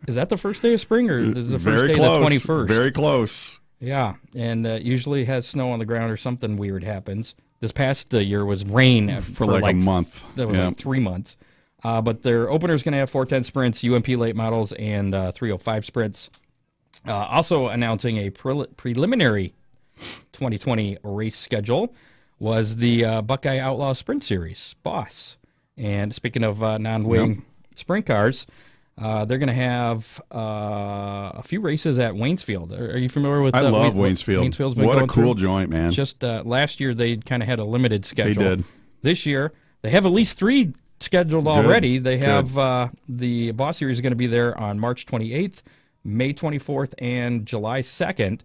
B: that the first day of spring, or is the first
C: Very
B: day
C: close.
B: the 21st?
C: Very close.
B: Yeah, and usually has snow on the ground or something weird happens. This past year was rain
C: for like a month.
B: That was like 3 months. But their opener is going to have 410 sprints, UMP late models, and 305 sprints. Also announcing a preliminary 2020 race schedule was the Buckeye Outlaw Sprint Series, BOSS. And speaking of non-wing sprint cars, they're going to have a few races at Waynesfield. Are you familiar with?
C: I love Waynesfield.
B: Waynesfield's been
C: what
B: going
C: a cool
B: through.
C: joint, man!
B: Just last year they kind of had a limited schedule.
C: They did.
B: This year they have at least 3 scheduled already. They have the BOSS Series going to be there on March 28th, May 24th, and July 2nd.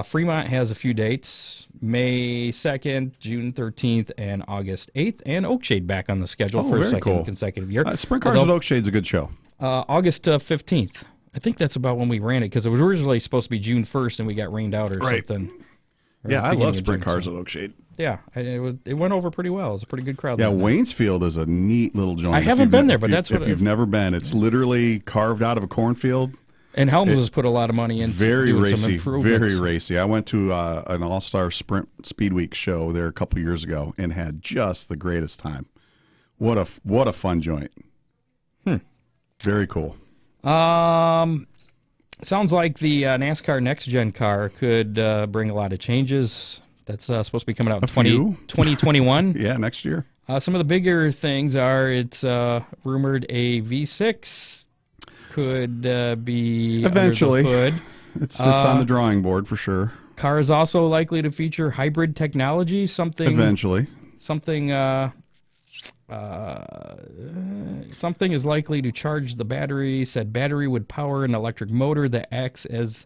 B: Fremont has a few dates, May 2nd, June 13th, and August 8th, and Oakshade back on the schedule for a second consecutive year.
C: Sprint Cars at Oakshade's a good show.
B: August 15th. I think that's about when we ran it, because it was originally supposed to be June 1st, and we got rained out or something.
C: Yeah, I love Sprint Cars at Oakshade.
B: Yeah, it went over pretty well. It was a pretty good crowd.
C: Yeah, Waynesfield is a neat little joint.
B: I haven't been there, but that's what
C: if you've never been, it's literally carved out of a cornfield.
B: And Helms has put a lot of money into doing some improvements.
C: Very racy. I went to an All-Star Sprint Speed Week show there a couple years ago and had just the greatest time. What a fun joint. Very cool.
B: Sounds like the NASCAR Next Gen car could bring a lot of changes. That's supposed to be coming out in 2021.
C: Yeah, next year.
B: Some of the bigger things are it's rumored a V6 could be
C: eventually.
B: under the hood.
C: It's on the drawing board for sure.
B: Car is also likely to feature hybrid technology, something
C: Eventually.
B: something is likely to charge the battery. Said battery would power an electric motor that acts as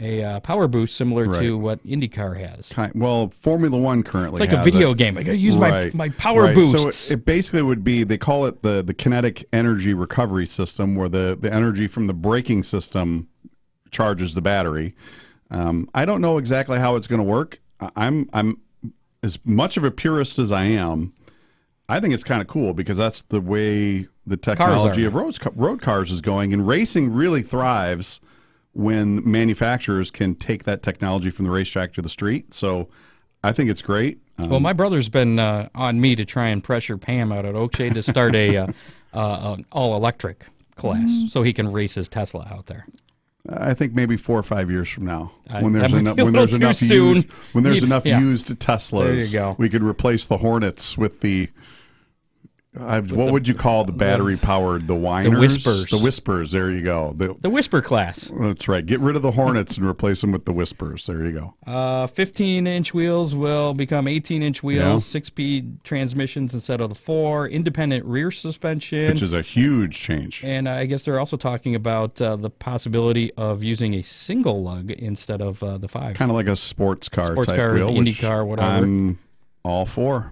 B: a power boost similar to what IndyCar has.
C: Well, Formula One currently
B: It's like
C: has
B: a video game. I got to use my power boosts.
C: So it basically would be, they call it the kinetic energy recovery system, where the energy from the braking system charges the battery. I don't know exactly how it's going to work. I'm as much of a purist as I am. I think it's kind of cool because that's the way the technology of road cars is going, and racing really thrives when manufacturers can take that technology from the racetrack to the street. So I think it's great.
B: Well, my brother's been on me to try and pressure Pam out at Oakshade to start an all-electric class so he can race his Tesla out there.
C: I think maybe 4 or 5 years from now, when
B: that
C: there's
B: might be a little too soon.
C: enough used Teslas,
B: There you go.
C: we could replace the Hornets with the. What would you call the battery-powered, the whiners?
B: The Whispers.
C: The Whispers, there you go.
B: The Whisper class.
C: That's right. Get rid of the Hornets and replace them with the Whispers. There you go.
B: 15-inch wheels will become 18-inch wheels, 6-speed transmissions instead of the 4, independent rear suspension.
C: Which is a huge change.
B: And I guess they're also talking about the possibility of using a single lug instead of the 5.
C: Kind of like a sports car type wheel.
B: IndyCar, whatever.
C: I'm all for.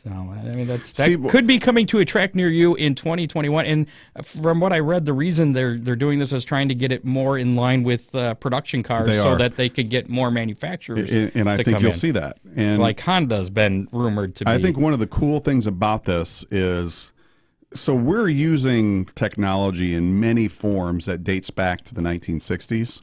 B: So, I mean, that could be coming to a track near you in 2021. And from what I read, the reason they're doing this is trying to get it more in line with production cars that they could get more manufacturers.
C: And I think you'll see that. And
B: like Honda's been rumored to be.
C: I think one of the cool things about this is, so we're using technology in many forms that dates back to the 1960s.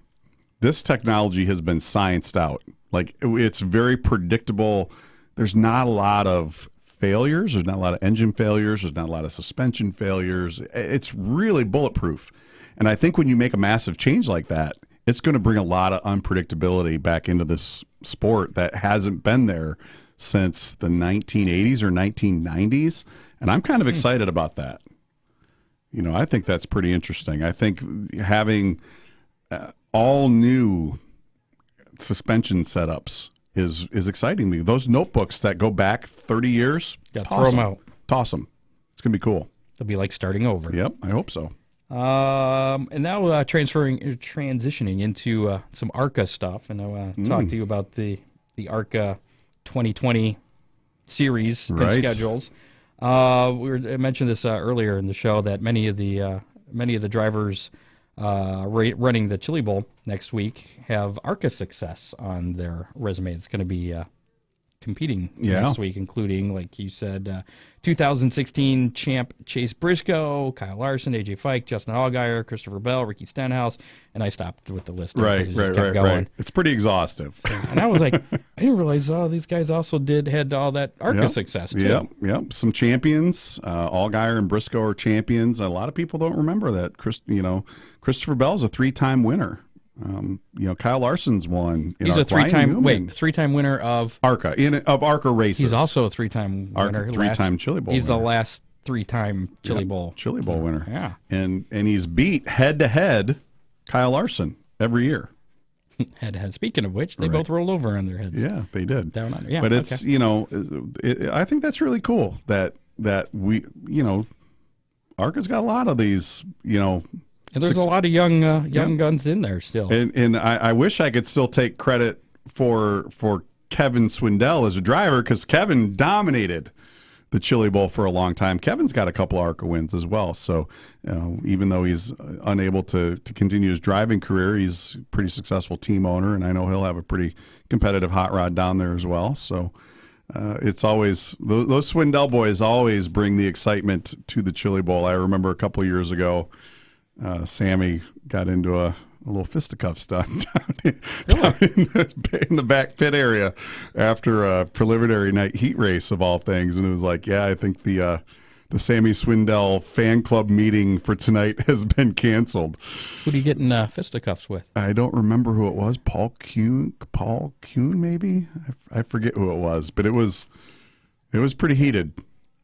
C: This technology has been scienced out. Like, it's very predictable. There's not a lot of failures. There's not a lot of engine failures. There's not a lot of suspension failures. It's really bulletproof. And I think when you make a massive change like that, it's going to bring a lot of unpredictability back into this sport that hasn't been there since the 1980s or 1990s. And I'm kind of excited about that. You know, I think that's pretty interesting. I think having all new suspension setups is exciting me. Those notebooks that go back 30 years,
B: throw them out.
C: Toss them. It's going to be cool.
B: It'll be like starting over.
C: Yep, I hope so.
B: And now transitioning into some ARCA stuff, and I want to talk to you about the ARCA 2020 series and schedules. I mentioned this earlier in the show that many of the drivers running the Chili Bowl next week have ARCA success on their resume. It's going to be competing next week, including, like you said, 2016 champ Chase Briscoe, Kyle Larson, AJ Fike, Justin Allgaier, Christopher Bell, Ricky Stenhouse, and I stopped with the list.
C: Right. It's pretty exhaustive.
B: And I was like, I didn't realize these guys also had all that ARCA success too.
C: Yep. Some champions. Allgaier and Briscoe are champions. A lot of people don't remember that. Christopher Bell's a 3-time winner. Kyle Larson's won.
B: He's a three-time winner of
C: ARCA races.
B: He's also a 3-time winner.
C: 3-time Chili Bowl.
B: He's the last 3-time Chili Bowl
C: winner.
B: Yeah,
C: and he's beat head-to-head Kyle Larson every year.
B: Head-to-head. Speaking of which, they both rolled over on their heads.
C: Yeah, they did.
B: Down under. Yeah,
C: but it's I think that's really cool that we ARCA's got a lot of these
B: And there's a lot of young guns in there still.
C: And I wish I could still take credit for Kevin Swindell as a driver, because Kevin dominated the Chili Bowl for a long time. Kevin's got a couple ARCA wins as well. So even though he's unable to continue his driving career, he's a pretty successful team owner, and I know he'll have a pretty competitive hot rod down there as well. So it's always those Swindell boys always bring the excitement to the Chili Bowl. I remember a couple of years ago, Sammy got into a little fisticuffs down in the back pit area after a preliminary night heat race of all things, and it was like, I think the Sammy Swindell fan club meeting for tonight has been canceled.
B: Who do you get in fisticuffs with?
C: I don't remember who it was. Paul Kuhn maybe. I forget who it was, but it was pretty heated.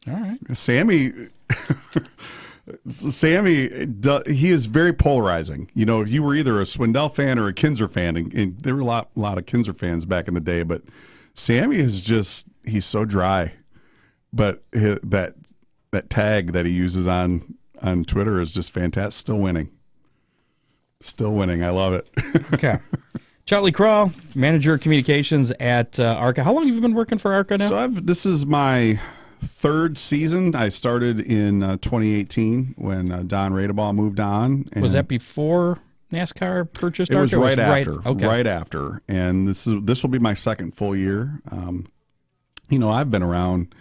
B: All right,
C: Sammy. Sammy, he is very polarizing. You know, you were either a Swindell fan or a Kinzer fan, and there were a lot of Kinzer fans back in the day. But Sammy is he's so dry. But that tag that he uses on Twitter is just fantastic. Still winning. I love it.
B: Okay. Charlie Krall, Manager of Communications at ARCA. How long have you been working for ARCA now?
C: So this is my third season. I started in 2018 when Don Radeball moved on.
B: Was that before NASCAR purchased ARCA?
C: It was right after.
B: Okay.
C: Right after. And this will be my second full year. I've been around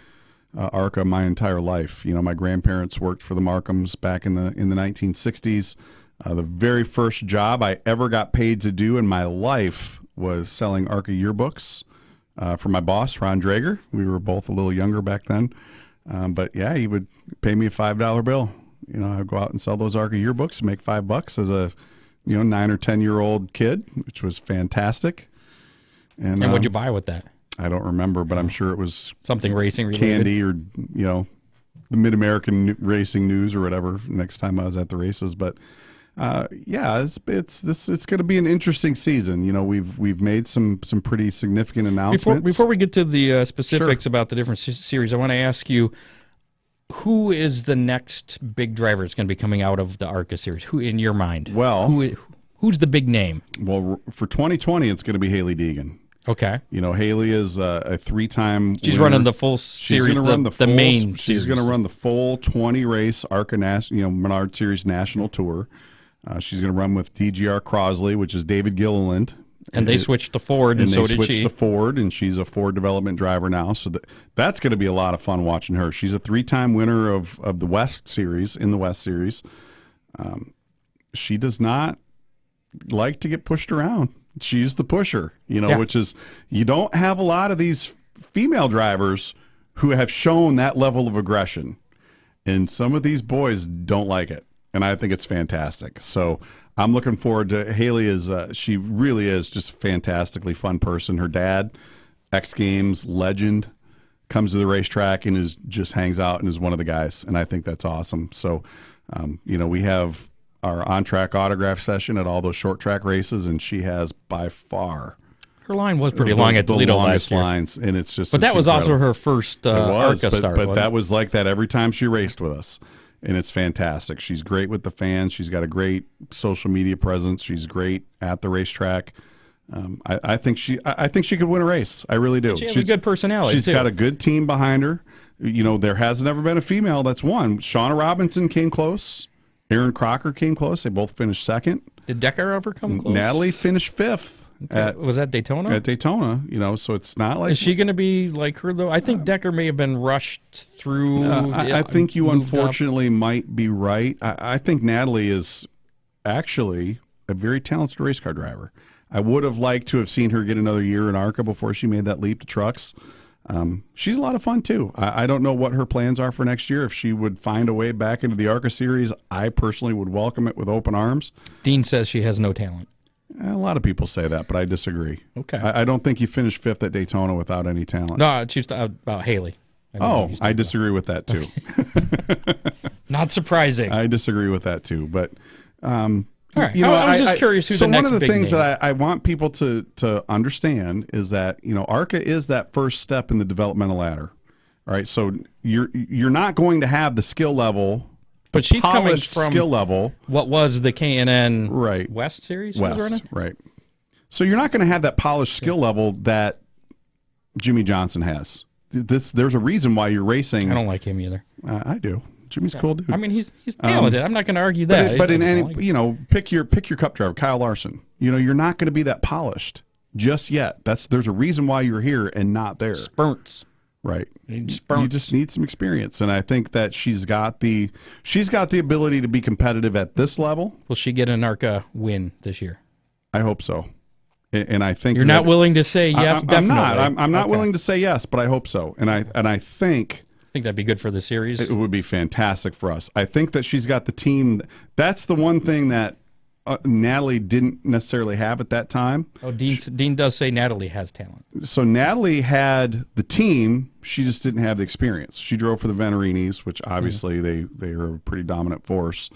C: ARCA my entire life. My grandparents worked for the Markhams back in the 1960s. The very first job I ever got paid to do in my life was selling ARCA yearbooks for my boss, Ron Drager. We were both a little younger back then. But yeah, he would pay me a $5 bill. I'd go out and sell those ARCA yearbooks and make $5 as a 9 or 10-year-old kid, which was fantastic. And
B: what'd you buy with that?
C: I don't remember, but I'm sure it was
B: something racing related.
C: Candy or, the Mid-American Racing News or whatever next time I was at the races. But it's going to be an interesting season. We've made some pretty significant announcements.
B: Before we get to the specifics
C: Sure.
B: about the different series, I want to ask you, who is the next big driver that's going to be coming out of the ARCA series? Who, in your mind?
C: Well,
B: who's the big name?
C: Well, for 2020, it's going to be Haley Deegan.
B: Okay.
C: Haley is a three-time
B: She's
C: winner.
B: running the full series.
C: She's going to run the
B: main
C: She's going to run the full 20-race ARCA Menard Series National Tour. She's going to run with DGR Crosley, which is David Gilliland.
B: And they switched to Ford, and so did she.
C: They switched to Ford, and she's a Ford development driver now. So that's going to be a lot of fun watching her. She's a three-time winner of the West Series, in the West Series. She does not like to get pushed around. She's the pusher, which is, you don't have a lot of these female drivers who have shown that level of aggression. And some of these boys don't like it. And I think it's fantastic. So I'm looking forward to Haley. She really is just a fantastically fun person. Her dad, X Games legend, comes to the racetrack and just hangs out and is one of the guys. And I think that's awesome. So, we have our on-track autograph session at all those short track races, and she has by far
B: her line was pretty long at Toledo
C: longest
B: last year.
C: lines, and it's just.
B: But that was
C: incredible.
B: also her first ARCA start.
C: But that was like that every time she raced with us, and it's fantastic. She's great with the fans. She's got a great social media presence. She's great at the racetrack. I think she could win a race. I really do.
B: She has a good personality.
C: She's got a good team behind her. There has never been a female that's won. Shauna Robinson came close. Aaron Crocker came close. They both finished second.
B: Did Decker ever come close?
C: Natalie finished fifth.
B: Was that Daytona?
C: At Daytona, so it's not like.
B: Is she going to be like her, though? I think Decker may have been rushed through.
C: I think you unfortunately might be right. I think Natalie is actually a very talented race car driver. I would have liked to have seen her get another year in ARCA before she made that leap to trucks. She's a lot of fun, too. I don't know what her plans are for next year. If she would find a way back into the ARCA series, I personally would welcome it with open arms.
B: Dean says she has no talent.
C: A lot of people say that, but I disagree.
B: Okay.
C: I don't think you finished fifth at Daytona without any talent.
B: No, she's about Haley.
C: I disagree with that, too.
B: Not surprising.
C: I disagree with that, too. But,
B: all right. I was just curious who the next big name. So one of the
C: things that I want people to understand is that, ARCA is that first step in the developmental ladder. All right, so you're not going to have the skill level,
B: but she's coming from
C: skill level.
B: What was the K&N
C: right.
B: West Series?
C: West, right. So you're not going to have that polished skill level that Jimmy Johnson has. There's a reason why you're racing.
B: I don't like him either.
C: I do. Jimmy's cool dude.
B: I mean, he's talented. I'm not going to argue that.
C: But in any, pick your cup driver, Kyle Larson. You're not going to be that polished just yet. There's a reason why you're here and not there.
B: Spurts.
C: Right. You just need some experience, and I think that she's got the ability to be competitive at this level.
B: Will she get an ARCA win this year?
C: I hope so. And I think
B: you're not willing to say yes. Definitely.
C: I'm not willing to say yes, but I hope so. And I think
B: that'd be good for the series.
C: It would be fantastic for us. I think that she's got the team. That's the one thing that Natalie didn't necessarily have at that time.
B: Oh, Dean does say Natalie has talent.
C: So Natalie had the team. She just didn't have the experience. She drove for the Venerinis, which obviously they are a pretty dominant force.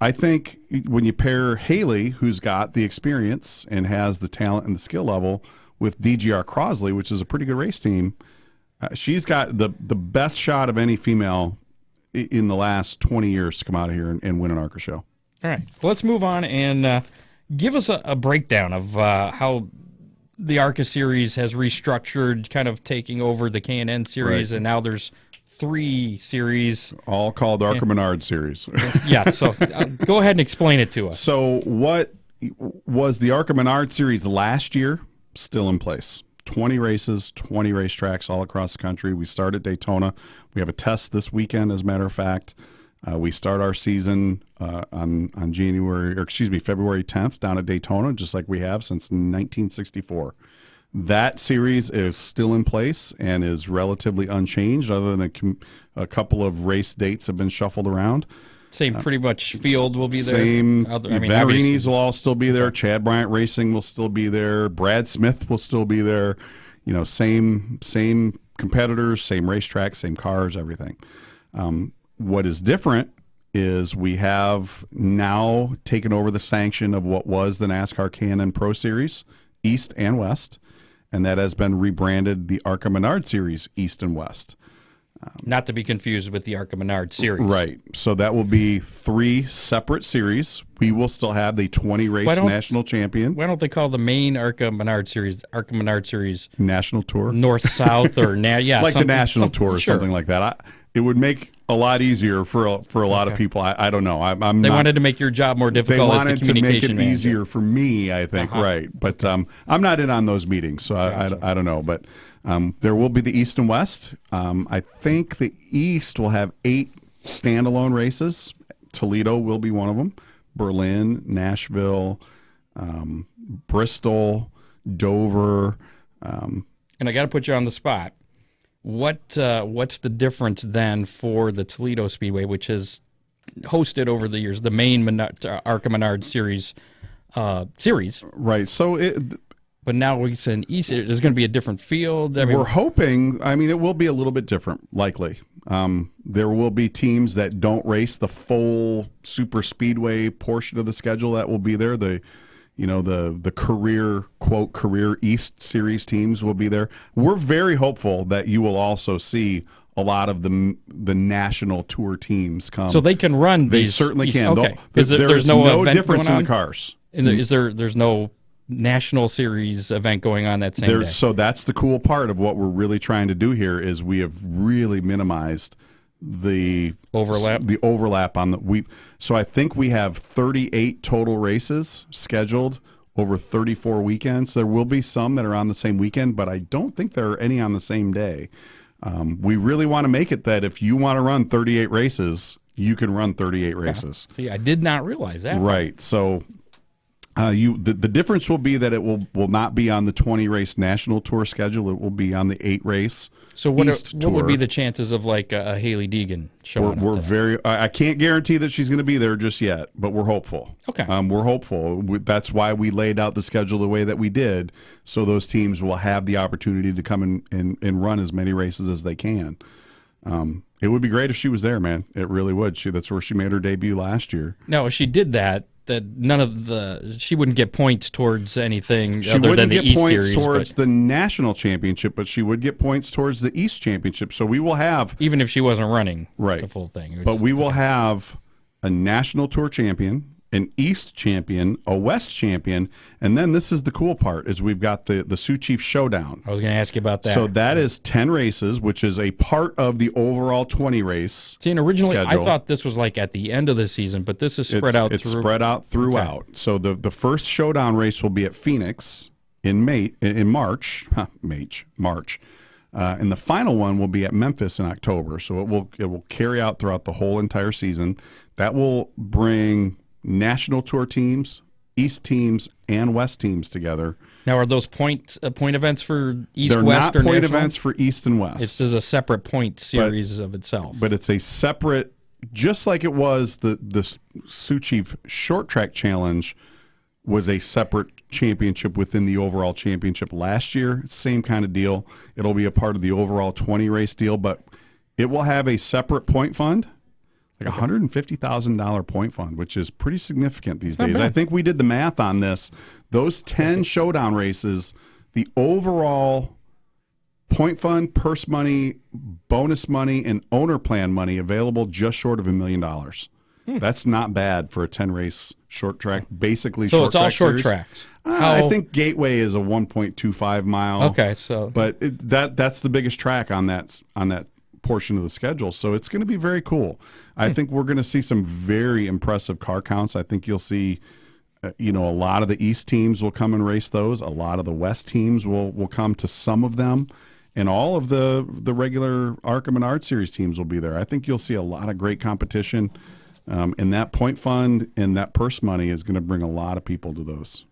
C: I think when you pair Haley, who's got the experience and has the talent and the skill level, with DGR Crosley, which is a pretty good race team, she's got the best shot of any female in the last 20 years to come out of here and win an ARCA show.
B: All right. Well, let's move on and give us a breakdown of how the ARCA Series has restructured, kind of taking over the K&N Series, and now there's 3 series.
C: All called ARCA Menard Series.
B: Yeah, so go ahead and explain it to us.
C: So what was the ARCA Menard Series last year? Still in place. 20 races, 20 racetracks all across the country. We start at Daytona. We have a test this weekend, as a matter of fact. We start our season on February 10th down at Daytona, just like we have since 1964. That series is still in place and is relatively unchanged, other than a couple of race dates have been shuffled around.
B: Same pretty much field will be there.
C: Same. Venerinis will all still be there. Chad Bryant Racing will still be there. Brad Smith will still be there. Same competitors, same racetracks, same cars, everything. What is different is we have now taken over the sanction of what was the NASCAR K&N Pro Series, East and West, and that has been rebranded the ARCA Menard Series, East and West.
B: Not to be confused with the ARCA Menard Series.
C: Right. So that will be 3 separate series. We will still have the 20-race national champion.
B: Why don't they call the main ARCA Menard Series
C: National Tour?
B: North-South or like
C: the National Tour or something like that. It would make a lot easier for a lot of people. I don't know.
B: They wanted to make your job more difficult as the communication
C: manager. They wanted to make it
B: manager.
C: easier for me, I think, right. But I'm not in on those meetings, so I don't know. But there will be the East and West. I think the East will have 8 standalone races. Toledo will be one of them. Berlin, Nashville, Bristol, Dover.
B: And I got to put you on the spot. What's the difference then for the Toledo Speedway, which has hosted over the years the main ARCA Menard Series? Right.
C: So
B: but now it's an East. There's going to be a different field.
C: We're hoping. It will be a little bit different, likely. There will be teams that don't race the full super speedway portion of the schedule that will be there. The career East Series teams will be there. We're very hopeful that you will also see a lot of the national tour teams come.
B: So they can run.
C: They certainly can.
B: Okay.
C: There's no difference in the cars.
B: There's no national series event going on that same day.
C: So that's the cool part of what we're really trying to do here is we have really minimized the overlap on the so I think we have 38 total races scheduled over 34 weekends. There will be some that are on the same weekend, but I don't think there are any on the same day. We really want to make it that if you want to run 38 races, you can run 38 races.
B: See, I did not realize that.
C: Right. So the difference will be that it will not be on the 20-race national tour schedule. It will be on the 8-race.
B: So what would be the chances of like a Haley Deegan showing up?
C: I can't guarantee that she's going to be there just yet, but we're hopeful.
B: Okay.
C: We're hopeful. That's why we laid out the schedule the way that we did, so those teams will have the opportunity to come and run as many races as they can. It would be great if she was there, man. It really would. That's where she made her debut last year.
B: No, she did that she wouldn't get points towards anything other than the East Series.
C: She wouldn't get points towards the national championship, but she would get points towards the East championship. So we will have,
B: even if she wasn't running the full thing.
C: But we will have a national tour champion, an East champion, a West champion, and then this is the cool part, is we've got the Sioux Chief Showdown.
B: I was going to ask you about that.
C: So that is 10 races, which is a part of the overall 20-race
B: See, and originally
C: schedule.
B: I thought this was like at the end of the season, but this is spread out.
C: It's spread out throughout. Okay. So the first Showdown race will be at Phoenix in March. And the final one will be at Memphis in October. So it will carry out throughout the whole entire season. That will bring national tour teams, East teams, and West teams together.
B: Now, are those point events for East,
C: They're
B: West, or
C: not point
B: national?
C: events for East and West.
B: It's just a separate point series of itself.
C: But it's a separate just like it was the Sioux Chief Short Track Challenge was a separate championship within the overall championship last year. Same kind of deal. It'll be a part of the overall 20 race deal, but it will have a separate point fund, like $150,000 point fund, which is pretty significant these days. I think we did the math on this. Those 10 showdown races, the overall point fund, purse money, bonus money, and owner plan money available just short of $1 million. That's not bad for a 10-race short track, basically
B: So
C: short
B: it's
C: track
B: all short
C: series.
B: tracks.
C: I think Gateway is a 1.25 mile.
B: Okay, so
C: But that's the biggest track on that portion of the schedule, so it's going to be very cool. I think we're going to see some very impressive car counts. I think you'll see, a lot of the East teams will come and race those. A lot of the West teams will come to some of them, and all of the regular ARCA Menard Series teams will be there. I think you'll see a lot of great competition, and that point fund and that purse money is going to bring a lot of people to those.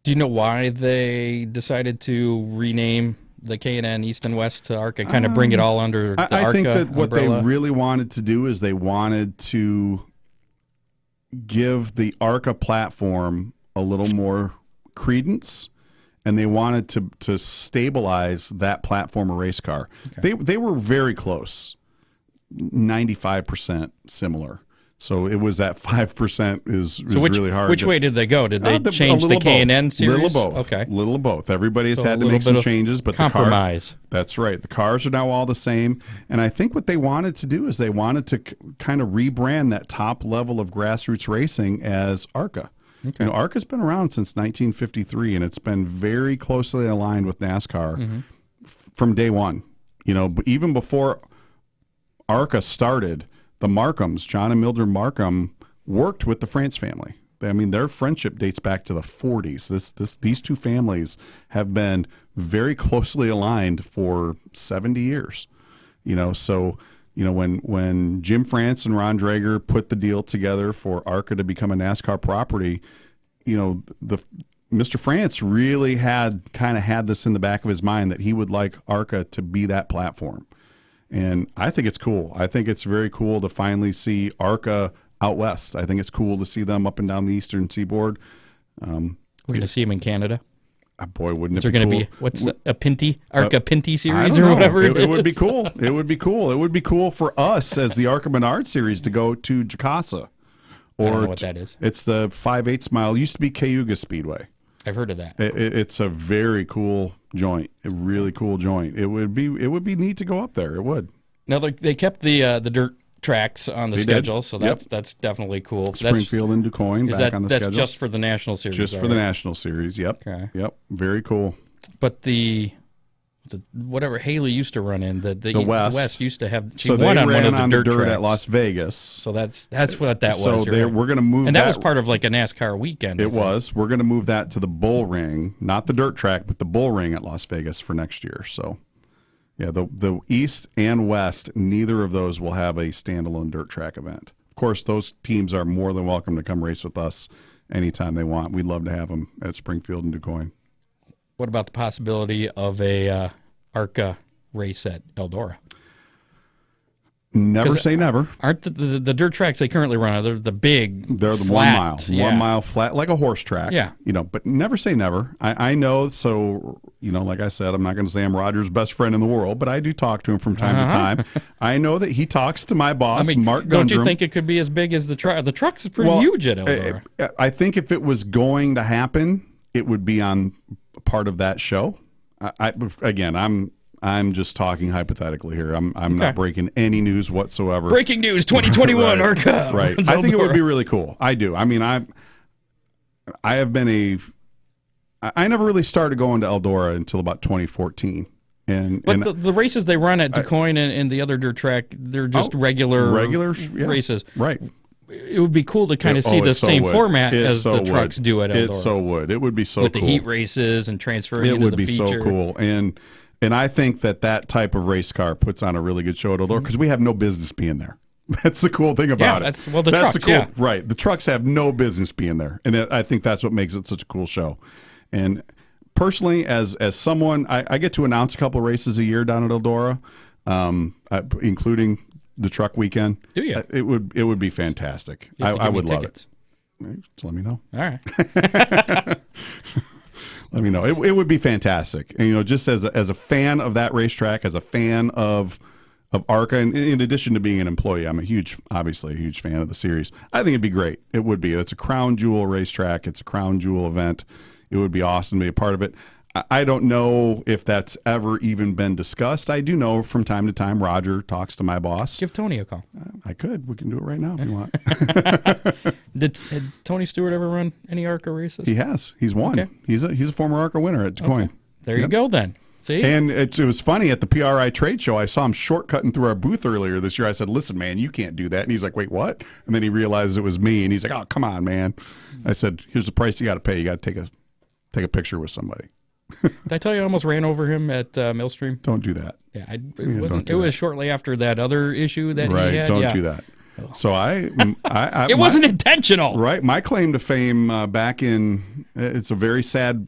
B: do you know why they decided to rename the K&N East and West to ARCA, kind of bring it all under the ARCA
C: I think that what
B: umbrella?
C: they really wanted to do is they wanted to give the ARCA platform a little more credence, and they wanted to stabilize that platform of race car. Okay. They were very close, 95% similar. So it was that 5% is really hard.
B: Which way did they go? Did they change the K&N series?
C: Little of both.
B: Okay.
C: Little of both. Everybody's had to make some changes, but
B: compromise.
C: That's right. The cars are now all the same. And I think what they wanted to do is they wanted to kind of rebrand that top level of grassroots racing as ARCA. Okay. ARCA's been around since 1953, and it's been very closely aligned with NASCAR from day one. Even before ARCA started, the Markhams, John and Mildred Markham, worked with the France family. I mean, their friendship dates back to the 40s. These two families have been very closely aligned for 70 years. So when Jim France and Ron Drager put the deal together for ARCA to become a NASCAR property, Mr. France really had this in the back of his mind that he would like ARCA to be that platform. And I think it's cool. I think it's very cool to finally see ARCA out west. I think it's cool to see them up and down the eastern seaboard.
B: We're going to see them in Canada.
C: Boy, wouldn't it be cool? Is
B: there going to be, what's a Pinty, ARCA Pinty series or whatever it is?
C: It would be cool. It would be cool. It would be cool for us as the ARCA Menard series to go to Jacasa.
B: I don't know what that is.
C: It's the 5/8 mile. It used to be Cayuga Speedway.
B: I've heard of that.
C: It's a very cool joint, a really cool joint. It would be neat to go up there. It would.
B: Now they kept the dirt tracks on the schedule, so that's definitely cool.
C: Springfield and DuQuoin back on the schedule.
B: That's just for the National Series.
C: Just for the National Series. Yep.
B: Okay.
C: Yep. Very cool.
B: But the whatever Haley used to run in, the West used to have. She
C: so
B: won
C: they
B: on
C: ran
B: one of the
C: on
B: dirt
C: the dirt
B: tracks.
C: at Las Vegas.
B: So that's what that was.
C: So we're going to move,
B: and that was part of like a NASCAR weekend.
C: It was. We're going to move that to the bull ring, not the dirt track, but the bull ring at Las Vegas for next year. So, yeah, the East and West, neither of those will have a standalone dirt track event. Of course, those teams are more than welcome to come race with us anytime they want. We'd love to have them at Springfield and DuQuoin.
B: What about the possibility of a ARCA race at Eldora?
C: Never say never.
B: Aren't the dirt tracks they currently run? They're the big.
C: They're the
B: flat,
C: 1 mile flat, like a horse track.
B: Yeah.
C: But never say never. I know. So like I said, I'm not going to say I'm Roger's best friend in the world, but I do talk to him from time to time. I know that he talks to my boss, Mark Gundrum.
B: Don't you think it could be as big as the truck? The truck's pretty huge at Eldora.
C: I think if it was going to happen, it would be on part of that show. I'm just talking hypothetically here. I'm not breaking any news whatsoever.
B: Breaking news 2021 ARCA.
C: Right. I think it would be really cool. I do. I mean, I have been I never really started going to Eldora until about 2014. But
B: the races they run at DuQuoin and the other dirt track, they're just regular races.
C: Right.
B: It would be cool to kind of see the same format as the trucks do at Eldora.
C: It so would. It would be so cool.
B: With the heat races and transferring into the feature.
C: It would be so cool. And I think that type of race car puts on a really good show at Eldora because we have no business being there. That's the cool thing about it.
B: The trucks,
C: right. The trucks have no business being there. And I think that's what makes it such a cool show. And personally, as someone, I get to announce a couple of races a year down at Eldora, including the truck weekend.
B: Do you?
C: It would be fantastic.
B: You have to
C: I
B: give me
C: would love
B: tickets.
C: it. Just let me know.
B: All right.
C: Let me know. It would be fantastic. And, just as a fan of that racetrack, as a fan of ARCA, and in addition to being an employee, I'm obviously a huge fan of the series. I think it'd be great. It would be. It's a crown jewel racetrack. It's a crown jewel event. It would be awesome to be a part of it. I don't know if that's ever even been discussed. I do know from time to time Roger talks to my boss.
B: Give Tony a call.
C: I could. We can do it right now if you want.
B: Had Tony Stewart ever run any ARCA races?
C: He has. He's won.
B: Okay.
C: He's a former ARCA winner at DuQuoin.
B: Okay. There you go then. See?
C: And it was funny at the PRI trade show. I saw him shortcutting through our booth earlier this year. I said, "Listen, man, you can't do that." And he's like, "Wait, what?" And then he realized it was me. And he's like, "Oh, come on, man." I said, "Here's the price you got to pay. You got to take a picture with somebody."
B: Did I tell you I almost ran over him at Millstream?
C: Don't do that.
B: Yeah, it was shortly after that other issue that
C: Right.
B: he had.
C: Don't do that. So
B: it wasn't intentional.
C: Right. My claim to fame back in, it's a very sad,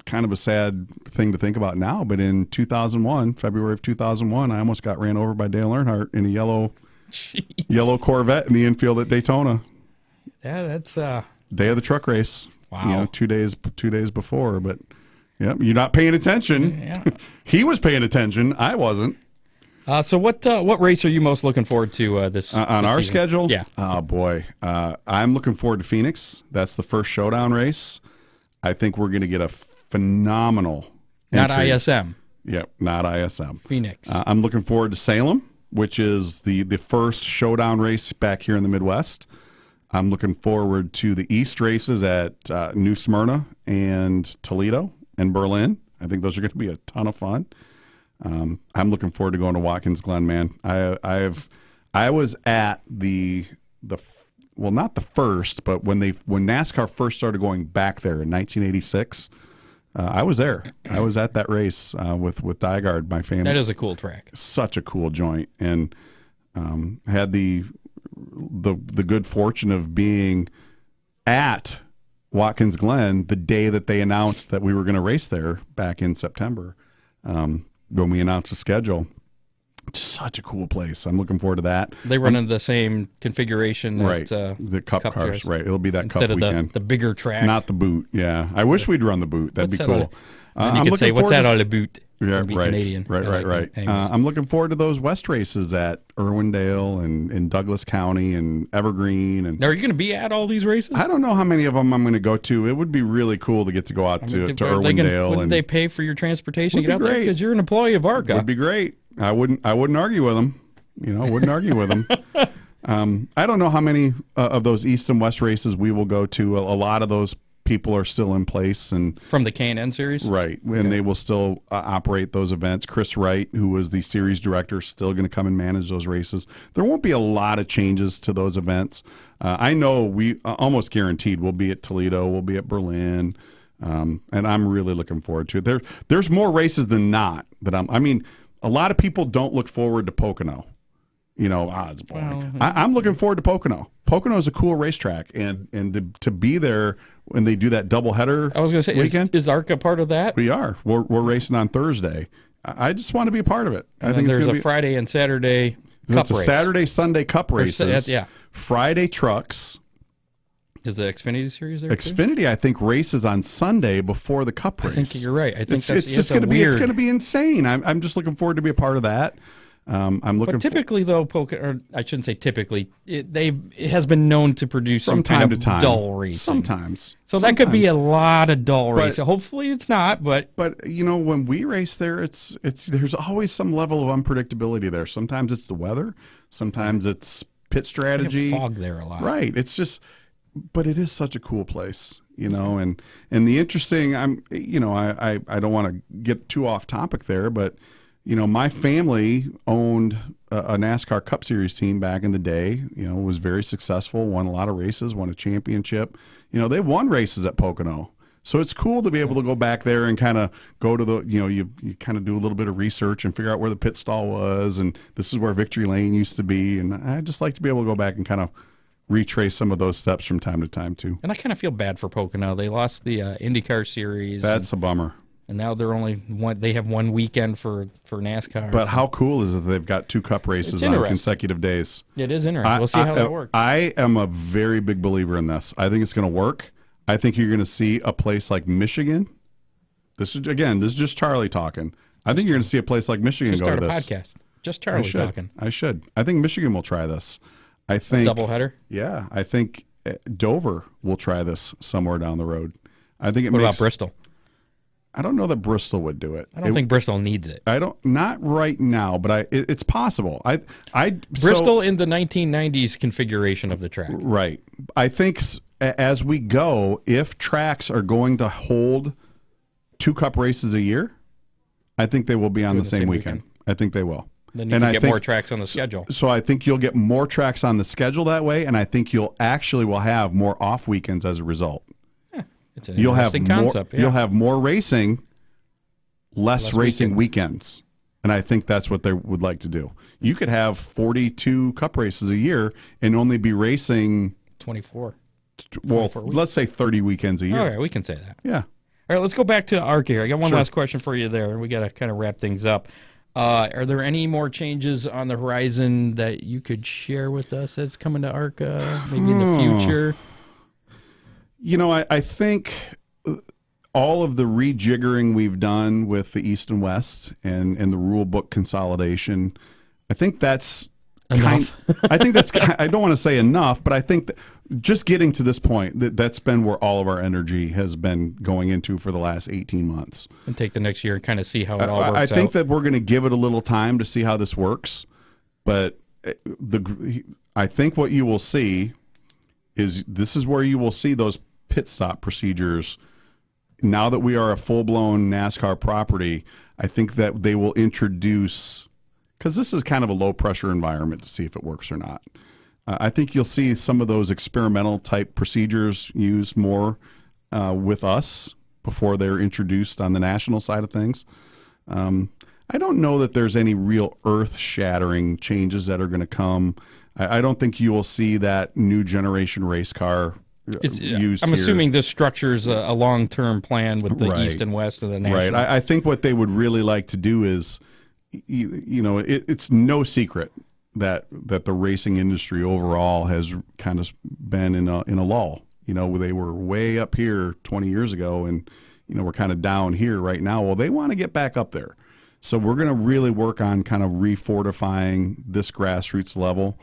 C: kind of a sad thing to think about now, but in 2001, February of 2001, I almost got ran over by Dale Earnhardt in a yellow Corvette in the infield at Daytona.
B: Yeah, that's
C: day of the truck race.
B: Wow.
C: 2 days before, but yep, you're not paying attention.
B: Yeah.
C: He was paying attention. I wasn't.
B: So what race are you most looking forward to this
C: on
B: this
C: our
B: season?
C: schedule?
B: Yeah.
C: Oh boy, I'm looking forward to Phoenix. That's the first showdown race. I think we're going to get a phenomenal
B: Not
C: entry.
B: ISM.
C: Yep, not ISM.
B: Phoenix.
C: I'm looking forward to Salem, which is the first showdown race back here in the Midwest. I'm looking forward to the East races at New Smyrna and Toledo and Berlin. I think those are going to be a ton of fun. I'm looking forward to going to Watkins Glen, man. I was at the not the first, but when NASCAR first started going back there in 1986, I was there. I was at that race with Dygaard, my family.
B: That is a cool track.
C: Such a cool joint, and had the good fortune of being at Watkins Glen the day that they announced that we were going to race there back in September. When we announced the schedule. Just such a cool place. I'm looking forward to that.
B: They run in the same configuration,
C: right?
B: At,
C: the Cup cars, right? It'll be that
B: instead
C: Cup
B: of
C: weekend,
B: the bigger track,
C: not the boot. Yeah, I wish we'd run the boot. That'd be cool.
B: And you could say, "What's that all the boot?"
C: Yeah,
B: be
C: right,
B: Canadian.
C: right. I'm looking forward to those West races at Irwindale and Douglas County and Evergreen. And
B: now, are you going to be at all these races?
C: I don't know how many of them I'm going to go to. It would be really cool to get to go out to Irwindale.
B: Wouldn't they pay for your transportation to
C: Would
B: get
C: be
B: out there?
C: great.
B: Because you're an employee of ARCA.
C: Would be great. I wouldn't argue with them. Wouldn't argue with them. I don't know how many of those East and West races we will go to. A lot of those people are still in place, and
B: from the K&N series,
C: right? And they will still operate those events. Chris Wright, who was the series director, is still going to come and manage those races. There won't be a lot of changes to those events. I know we almost guaranteed we'll be at Toledo, we'll be at Berlin, and I'm really looking forward to it. There's more races than not that I mean, a lot of people don't look forward to Pocono. It's boring. I'm looking forward to Pocono. Pocono is a cool racetrack, and to be there when they do that doubleheader.
B: I was going to say,
C: weekend,
B: is ARCA part of that?
C: We are. We're racing on Thursday. I just want to be a part of it.
B: I think there's a Friday and Saturday Cup race.
C: It's a Saturday, Sunday Cup races.
B: Yeah.
C: Friday trucks.
B: Is the Xfinity Series there?
C: Xfinity,
B: too?
C: I think, races on Sunday before the Cup race.
B: I think you're right. I think
C: it's just going to be. It's going to be insane. I'm just looking forward to be a part of that. I'm looking.
B: But typically, though, or I shouldn't say typically, it has been known to produce
C: from
B: some
C: time
B: kind
C: to
B: of
C: time.
B: dull racing.
C: Sometimes.
B: That could be a lot of dull racing. Hopefully, it's not. But
C: when we race there, it's there's always some level of unpredictability there. Sometimes it's the weather. Sometimes it's pit strategy.
B: Fog there a lot.
C: Right. It's just. But it is such a cool place, and the interesting, I don't want to get too off topic there, but, my family owned a NASCAR Cup Series team back in the day, was very successful, won a lot of races, won a championship. They won races at Pocono. So it's cool to be able to go back there and kind of go to the, you kind of do a little bit of research and figure out where the pit stall was, and this is where Victory Lane used to be. And I just like to be able to go back and kind of retrace some of those steps from time to time too.
B: And I kind of feel bad for Pocono. They lost the IndyCar series.
C: That's a bummer.
B: And now they have one weekend for NASCAR.
C: But how cool is it that they've got 2 Cup races on consecutive days?
B: It is interesting. We'll see how that works.
C: I am a very big believer in this. I think it's going to work. I think you're going to see a place like Michigan. This is just Charlie talking. I think you're going to see a place like Michigan go to this.
B: Start a podcast. Just Charlie talking.
C: I should. I think Michigan will try this. I think
B: a doubleheader.
C: Yeah, I think Dover will try this somewhere down the road. I think
B: What about Bristol?
C: I don't know that Bristol would do it.
B: I don't think Bristol needs it.
C: Not right now, but it's possible.
B: Bristol in the 1990s configuration of the track.
C: Right. I think as we go, if tracks are going to hold 2 Cup races a year, I think they will be on the same weekend. I think they will.
B: Then you can get more tracks on the schedule.
C: So I think you'll get more tracks on the schedule that way, and I think you'll have more off weekends as a result.
B: It's an interesting concept.
C: You'll have more racing, less racing weekends. And I think that's what they would like to do. You could have 42 Cup races a year and only be racing
B: 24.
C: Well, let's say 30 weekends a year.
B: All right, we can say that.
C: Yeah.
B: All right, let's go back to ARCA here. I got one last question for you there, and we got to kind of wrap things up. Are there any more changes on the horizon that you could share with us that's coming to ARCA, maybe in the future?
C: You know, I think all of the rejiggering we've done with the East and West and the rule book consolidation, I think that's
B: enough.
C: I think that's, I don't want to say enough, but I think that just getting to this point, that's been where all of our energy has been going into for the last 18 months.
B: And take the next year and kind of see how it all works out.
C: I think that we're going to give it a little time to see how this works, but I think what you will see is this is where you will see those pit stop procedures. Now that we are a full-blown NASCAR property, I think that they will introduce, because this is kind of a low-pressure environment to see if it works or not. I think you'll see some of those experimental type procedures used more with us before they're introduced on the national side of things. I don't know that there's any real earth-shattering changes that are going to come. I don't think you will see that new generation race car used
B: I'm
C: here.
B: assuming this structures a long-term plan with the East and West of the national.
C: Right. I think what they would really like to do is, it's no secret that the racing industry overall has kind of been in a lull. They were way up here 20 years ago, and we're kind of down here right now. Well, they want to get back up there, so we're going to really work on kind of refortifying this grassroots level.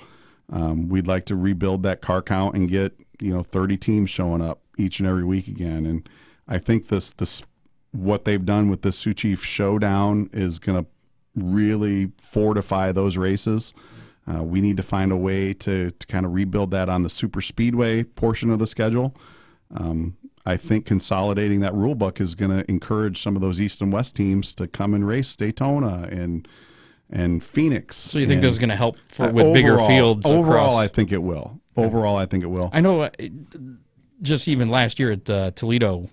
C: We'd like to rebuild that car count and get 30 teams showing up each and every week again. And I think this what they've done with the Sioux Chief Showdown is going to really fortify those races. We need to find a way to kind of rebuild that on the super speedway portion of the schedule. I think consolidating that rule book is going to encourage some of those East and West teams to come and race Daytona and Phoenix.
B: So you think this is going to help with bigger fields?
C: Overall, I think it will. I
B: know just even last year at Toledo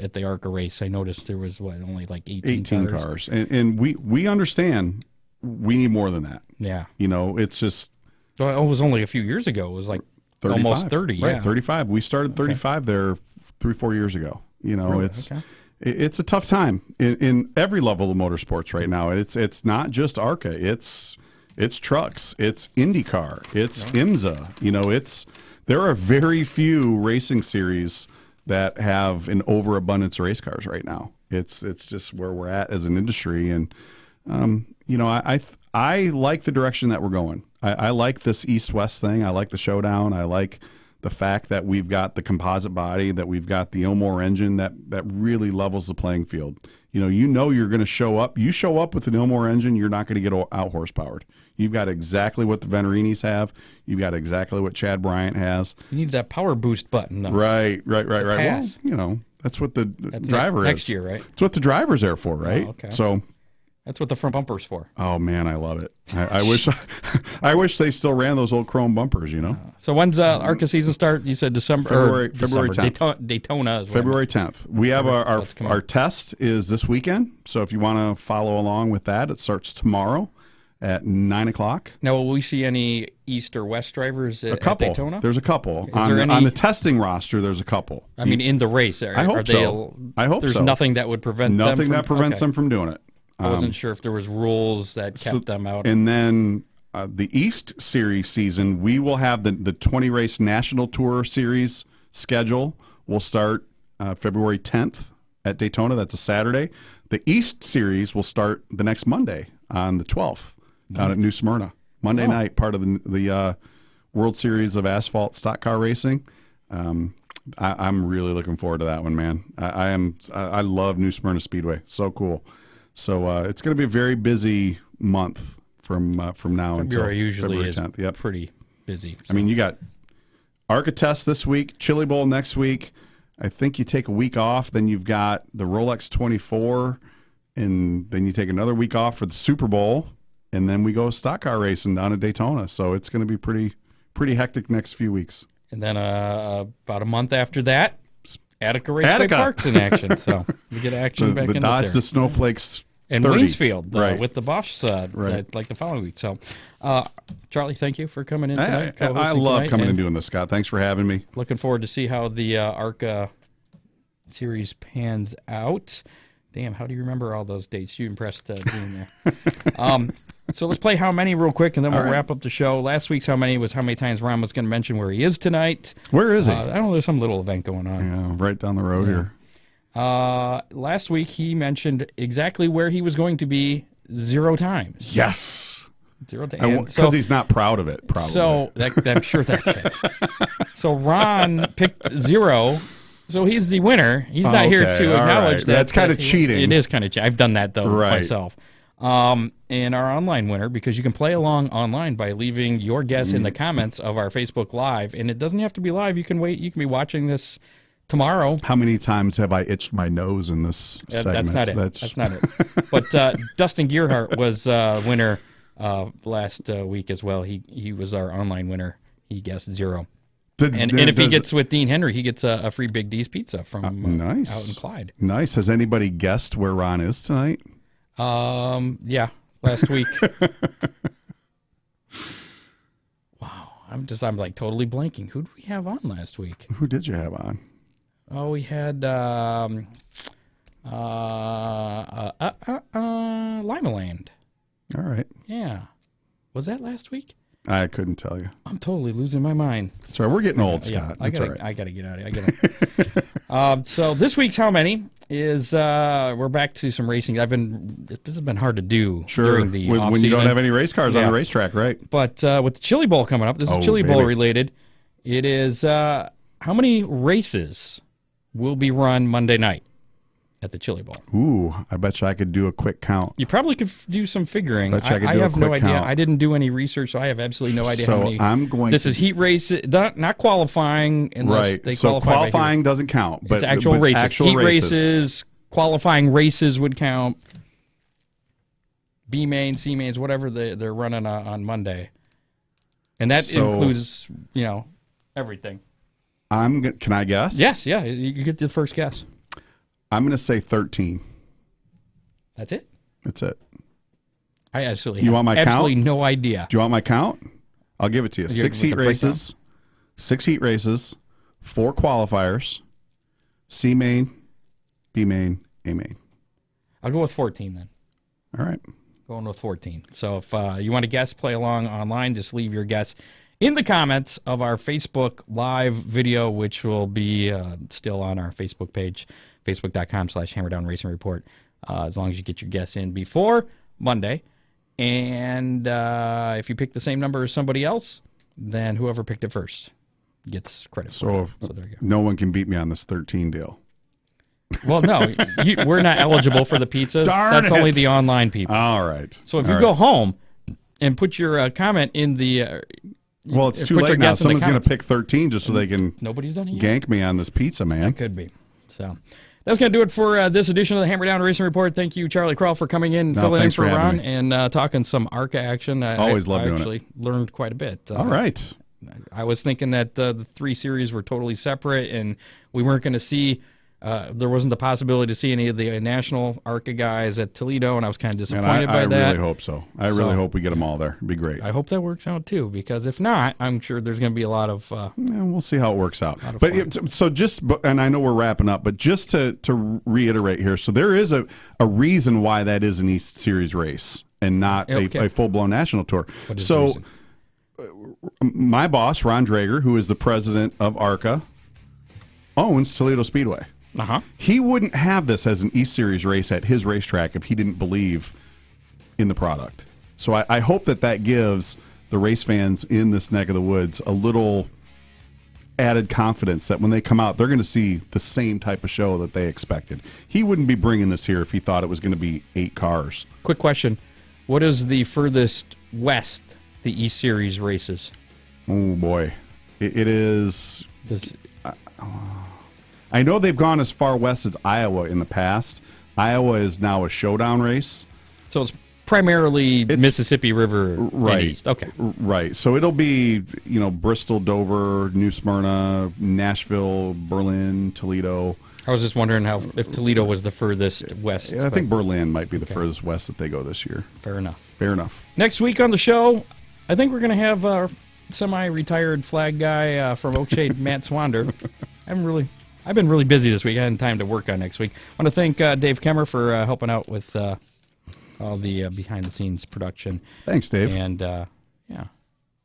B: at the ARCA race, I noticed there was only like 18
C: cars. And we understand we need more than that.
B: Yeah.
C: It's just.
B: Well, it was only a few years ago. It was like 35. Almost 30.
C: Right,
B: yeah.
C: 35. We started 35 there 3-4 years ago.
B: Really?
C: It's a tough time in every level of motorsports right now. It's not just ARCA. It's trucks. It's IndyCar. It's IMSA. There are very few racing series that have an overabundance of race cars right now. It's just where we're at as an industry, and I like the direction that we're going. I like this East-West thing. I like the showdown. I like the fact that we've got the composite body, that we've got the Ilmore engine that really levels the playing field. You're going to show up. You show up with an Ilmore engine, you're not going to get out horsepowered. You've got exactly what the Venerinis have. You've got exactly what Chad Bryant has.
B: You need that power boost button, though.
C: Right. Well, that's what the driver is.
B: Next year, right?
C: That's what the driver's there for, right?
B: Oh, okay.
C: So
B: that's what the front bumper's for.
C: Oh man, I love it. I wish they still ran those old chrome bumpers.
B: So when's ARCA season start? You said February 10th. Daytona is
C: February 10th. We have our test is this weekend. So if you want to follow along with that, it starts tomorrow. at 9 o'clock.
B: Now, will we see any East or West drivers at Daytona?
C: There's a couple.
B: There
C: On the testing roster, there's a couple.
B: I mean, in the race.
C: I hope so.
B: There's nothing that would prevent
C: nothing that prevents them from doing it.
B: I wasn't sure if there was rules that kept them out.
C: And then the East Series season, we will have the 20-race National Tour Series schedule. Will start February 10th at Daytona. That's a Saturday. The East Series will start the next Monday on the 12th down at New Smyrna. Monday night, part of the World Series of Asphalt Stock Car Racing. I'm really looking forward to that one, man. I love New Smyrna Speedway. So cool. So it's going to be a very busy month from now until February 10th. Yep.
B: Pretty busy. So.
C: I mean, you got ARCA Test this week, Chili Bowl next week. I think you take a week off. Then you've got the Rolex 24, and then you take another week off for the Super Bowl, and then we go stock car racing down at Daytona. So it's going to be pretty hectic next few weeks.
B: And then about a month after that, Attica Raceway Park's in action. So we get action back in
C: the Dodge
B: this
C: the Snowflakes.
B: And
C: 30.
B: Waynesfield with the Bosch like the following week. So, Charlie, thank you for coming in tonight.
C: I love coming and doing this, Scott. Thanks for having me.
B: Looking forward to see how the ARCA series pans out. Damn, how do you remember all those dates? You impressed being there. So let's play How Many real quick, and then we'll wrap up the show. Last week's How Many was how many times Ron was going to mention where he is tonight.
C: Where is he?
B: I don't know. There's some little event going on.
C: Yeah, right down the road here.
B: Last week he mentioned exactly where he was going to be 0 times.
C: Yes.
B: 0 times.
C: Because he's not proud of it, probably.
B: So I'm sure that's it. So Ron picked 0. So he's the winner. He's not here to acknowledge that.
C: That's kind of cheating.
B: It is kind of cheating. I've done that, though, myself. And our online winner, because you can play along online by leaving your guess in the comments of our Facebook Live. And it doesn't have to be live. You can wait. You can be watching this tomorrow.
C: How many times have I itched my nose in this segment?
B: That's not it. That's not it. But Dustin Gearhart was winner last week as well. He was our online winner. He guessed 0. And if he gets with Dean Henry, he gets a free Big D's pizza from out in Clyde.
C: Nice. Has anybody guessed where Ron is tonight?
B: Yeah, last week. Wow, I'm like totally blanking. Who did we have on last week?
C: Who did you have on?
B: Oh, we had Limaland.
C: All right.
B: Yeah. Was that last week?
C: I couldn't tell you.
B: I'm totally losing my mind.
C: Sorry, we're getting old, Scott.
B: I gotta get out of here. So this week's How Many is we're back to some racing. This has been hard to do during the off
C: when you
B: season.
C: don't have any race cars on the racetrack, right?
B: But with the Chili Bowl coming up, this is Chili Bowl related. It is how many races will be run Monday night at the Chili Bowl?
C: Ooh, I bet you I could do a quick count.
B: You probably could do some figuring.
C: I
B: have no idea. Count. I didn't do any research, so I have absolutely no idea how many. This is heat race, not qualifying unless they qualify.
C: So qualifying doesn't count, but
B: it's actual races. Heat races, qualifying races would count. B main, C mains, whatever they're running on Monday, and that includes everything.
C: Can I guess?
B: Yes, yeah. You get the first guess.
C: I'm going to say 13.
B: That's it?
C: That's it.
B: I absolutely
C: you want my
B: absolutely
C: count?
B: No idea.
C: Do you want my count? I'll give it to you. 6 heat races, 6 heat races, 4 qualifiers, C main, B main, A main.
B: I'll go with 14 then.
C: All right.
B: Going with 14. So if you want to guess, play along online, just leave your guess in the comments of our Facebook Live video, which will be still on our Facebook page, facebook.com/Hammerdown Racing Report, as long as you get your guess in before Monday. And if you pick the same number as somebody else, then whoever picked it first gets credit for it. So there you go.
C: No one can beat me on this 13 deal.
B: Well, no, we're not eligible for the pizzas. That's only the online people.
C: All right.
B: So if you go home and put your comment in the...
C: well, it's too late now. Someone's going to pick 13 just so they can
B: Nobody's done it yet.
C: Gank me on this pizza, man.
B: That could be. So that's going to do it for this edition of the Hammer Down Racing Report. Thank you, Charlie Krall, for coming in, filling in for Ron, and talking some ARCA action.
C: Always love doing it. I
B: actually learned quite a bit.
C: All right.
B: I was thinking that the 3 series were totally separate, and we weren't going to see There wasn't the possibility to see any of the national ARCA guys at Toledo, and I was kind of
C: And
B: disappointed by that.
C: I really hope so. I really hope we get them all there. It'd be great.
B: I hope that works out too, because if not, I'm sure there's going to be a lot of.
C: Yeah, we'll see how it works out. But and I know we're wrapping up, but just to reiterate here, so there is a reason why that is an East Series race and not a full blown national tour. So, my boss Ron Drager, who is the president of ARCA, owns Toledo Speedway. He wouldn't have this as an East Series race at his racetrack if he didn't believe in the product. So I hope that gives the race fans in this neck of the woods a little added confidence that when they come out, they're going to see the same type of show that they expected. He wouldn't be bringing this here if he thought it was going to be 8 cars.
B: Quick question. What is the furthest west the East Series races?
C: Oh, boy. It is... I know they've gone as far west as Iowa in the past. Iowa is now a showdown race.
B: So it's primarily Mississippi River and east. Okay.
C: Right. So it'll be, Bristol, Dover, New Smyrna, Nashville, Berlin, Toledo.
B: I was just wondering if Toledo was the furthest west.
C: Yeah, I think Berlin might be the furthest west that they go this year.
B: Fair enough.
C: Fair enough.
B: Next week on the show, I think we're going to have our semi-retired flag guy from Oakshade, Matt Swander. I've been really busy this week. I hadn't time to work on next week. I want to thank Dave Kemmer for helping out with all the behind-the-scenes production.
C: Thanks, Dave.
B: And,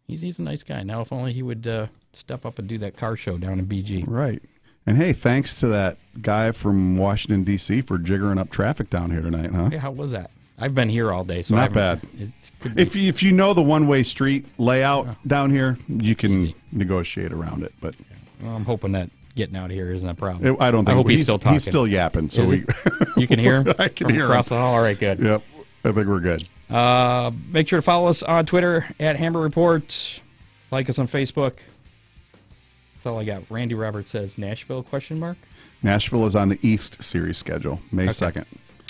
B: he's a nice guy. Now, if only he would step up and do that car show down in BG.
C: Right. And, hey, thanks to that guy from Washington, D.C. for jiggering up traffic down here tonight, huh?
B: Hey, how was that? I've been here all day. So
C: not bad. If you know the one-way street layout down here, you can negotiate around it. But
B: well, I'm hoping that getting out of here isn't a problem.
C: I don't think.
B: I hope he's still talking.
C: He's still yapping. So
B: you can hear him?
C: I can hear
B: across
C: him.
B: the hall. All right, good.
C: Yep, I think we're good.
B: Make sure to follow us on Twitter at Hammer Report. Like us on Facebook. That's all I got. Randy Roberts says Nashville ?
C: Nashville is on the East Series schedule, May 2nd.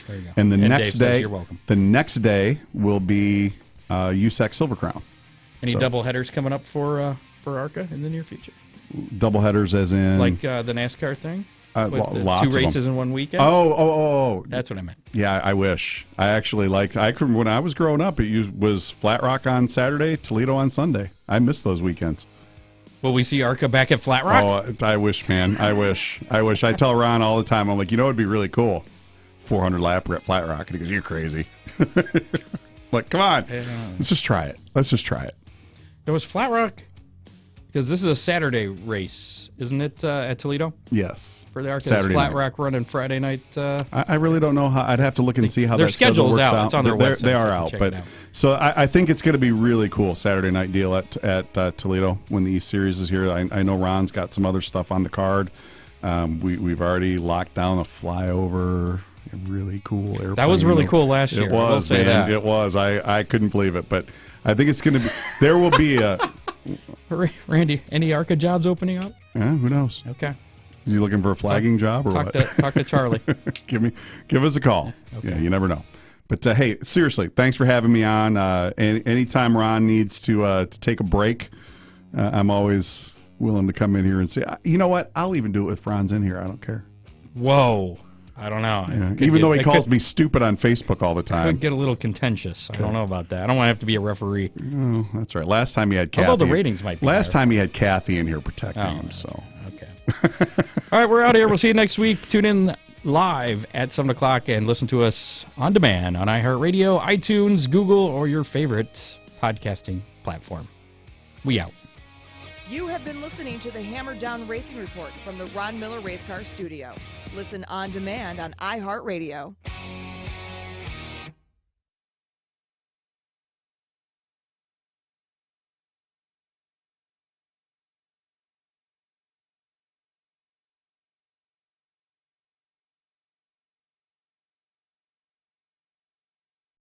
B: There you go.
C: And next
B: Dave
C: day,
B: says you're welcome.
C: the next day will be USAC Silver Crown.
B: Any double headers coming up for ARCA in the near future?
C: Double headers as in?
B: Like the NASCAR thing? With the
C: lots
B: 2
C: of
B: races
C: them.
B: in one weekend?
C: Oh.
B: That's what I meant.
C: Yeah, I wish. I actually liked. When I was growing up, it was Flat Rock on Saturday, Toledo on Sunday. I missed those weekends.
B: Will we see ARCA back at Flat Rock?
C: Oh, I wish, man. I wish. I tell Ron all the time, I'm like, it'd be really cool. 400 lapper at Flat Rock. And he goes, you're crazy. Like, come on. Let's just try it.
B: There was Flat Rock, because this is a Saturday race, isn't it, at Toledo?
C: Yes.
B: For the ARCA.
C: Saturday
B: Flat
C: night.
B: Rock running Friday night.
C: I really don't know how. I'd have to look and see how
B: their
C: that schedule works
B: schedule's out.
C: out.
B: It's on their website.
C: They are
B: so
C: out.
B: check
C: But
B: it out.
C: so I think it's going to be really cool Saturday night deal at Toledo when the East Series is here. I know Ron's got some other stuff on the card. We've already locked down a flyover. A really cool airplane.
B: That was really cool last year.
C: It was,
B: man.
C: That. It was. I couldn't believe it, but I think it's going to be. There will be a.
B: Randy, any ARCA jobs opening up?
C: Yeah, who knows?
B: Okay.
C: Is he looking for a flagging job or what?
B: Talk to Charlie.
C: Give us a call. Okay. Yeah, you never know. But hey, seriously, thanks for having me on. Anytime Ron needs to take a break, I'm always willing to come in here and say, you know what? I'll even do it if Ron's in here. I don't care.
B: Whoa. I don't know.
C: Yeah. Even though he calls me stupid on Facebook all the time.
B: Could get a little contentious. I don't know about that. I don't want to have to be a referee.
C: Oh, that's right. Last time he had Kathy.
B: Although the ratings might be
C: time he had Kathy in here protecting him. So
B: okay. All right, we're out of here. We'll see you next week. Tune in live at 7 o'clock and listen to us on demand on iHeartRadio, iTunes, Google, or your favorite podcasting platform. We out.
A: You have been listening to the Hammer Down Racing Report from the Ron Miller Race Car Studio. Listen on demand on iHeartRadio.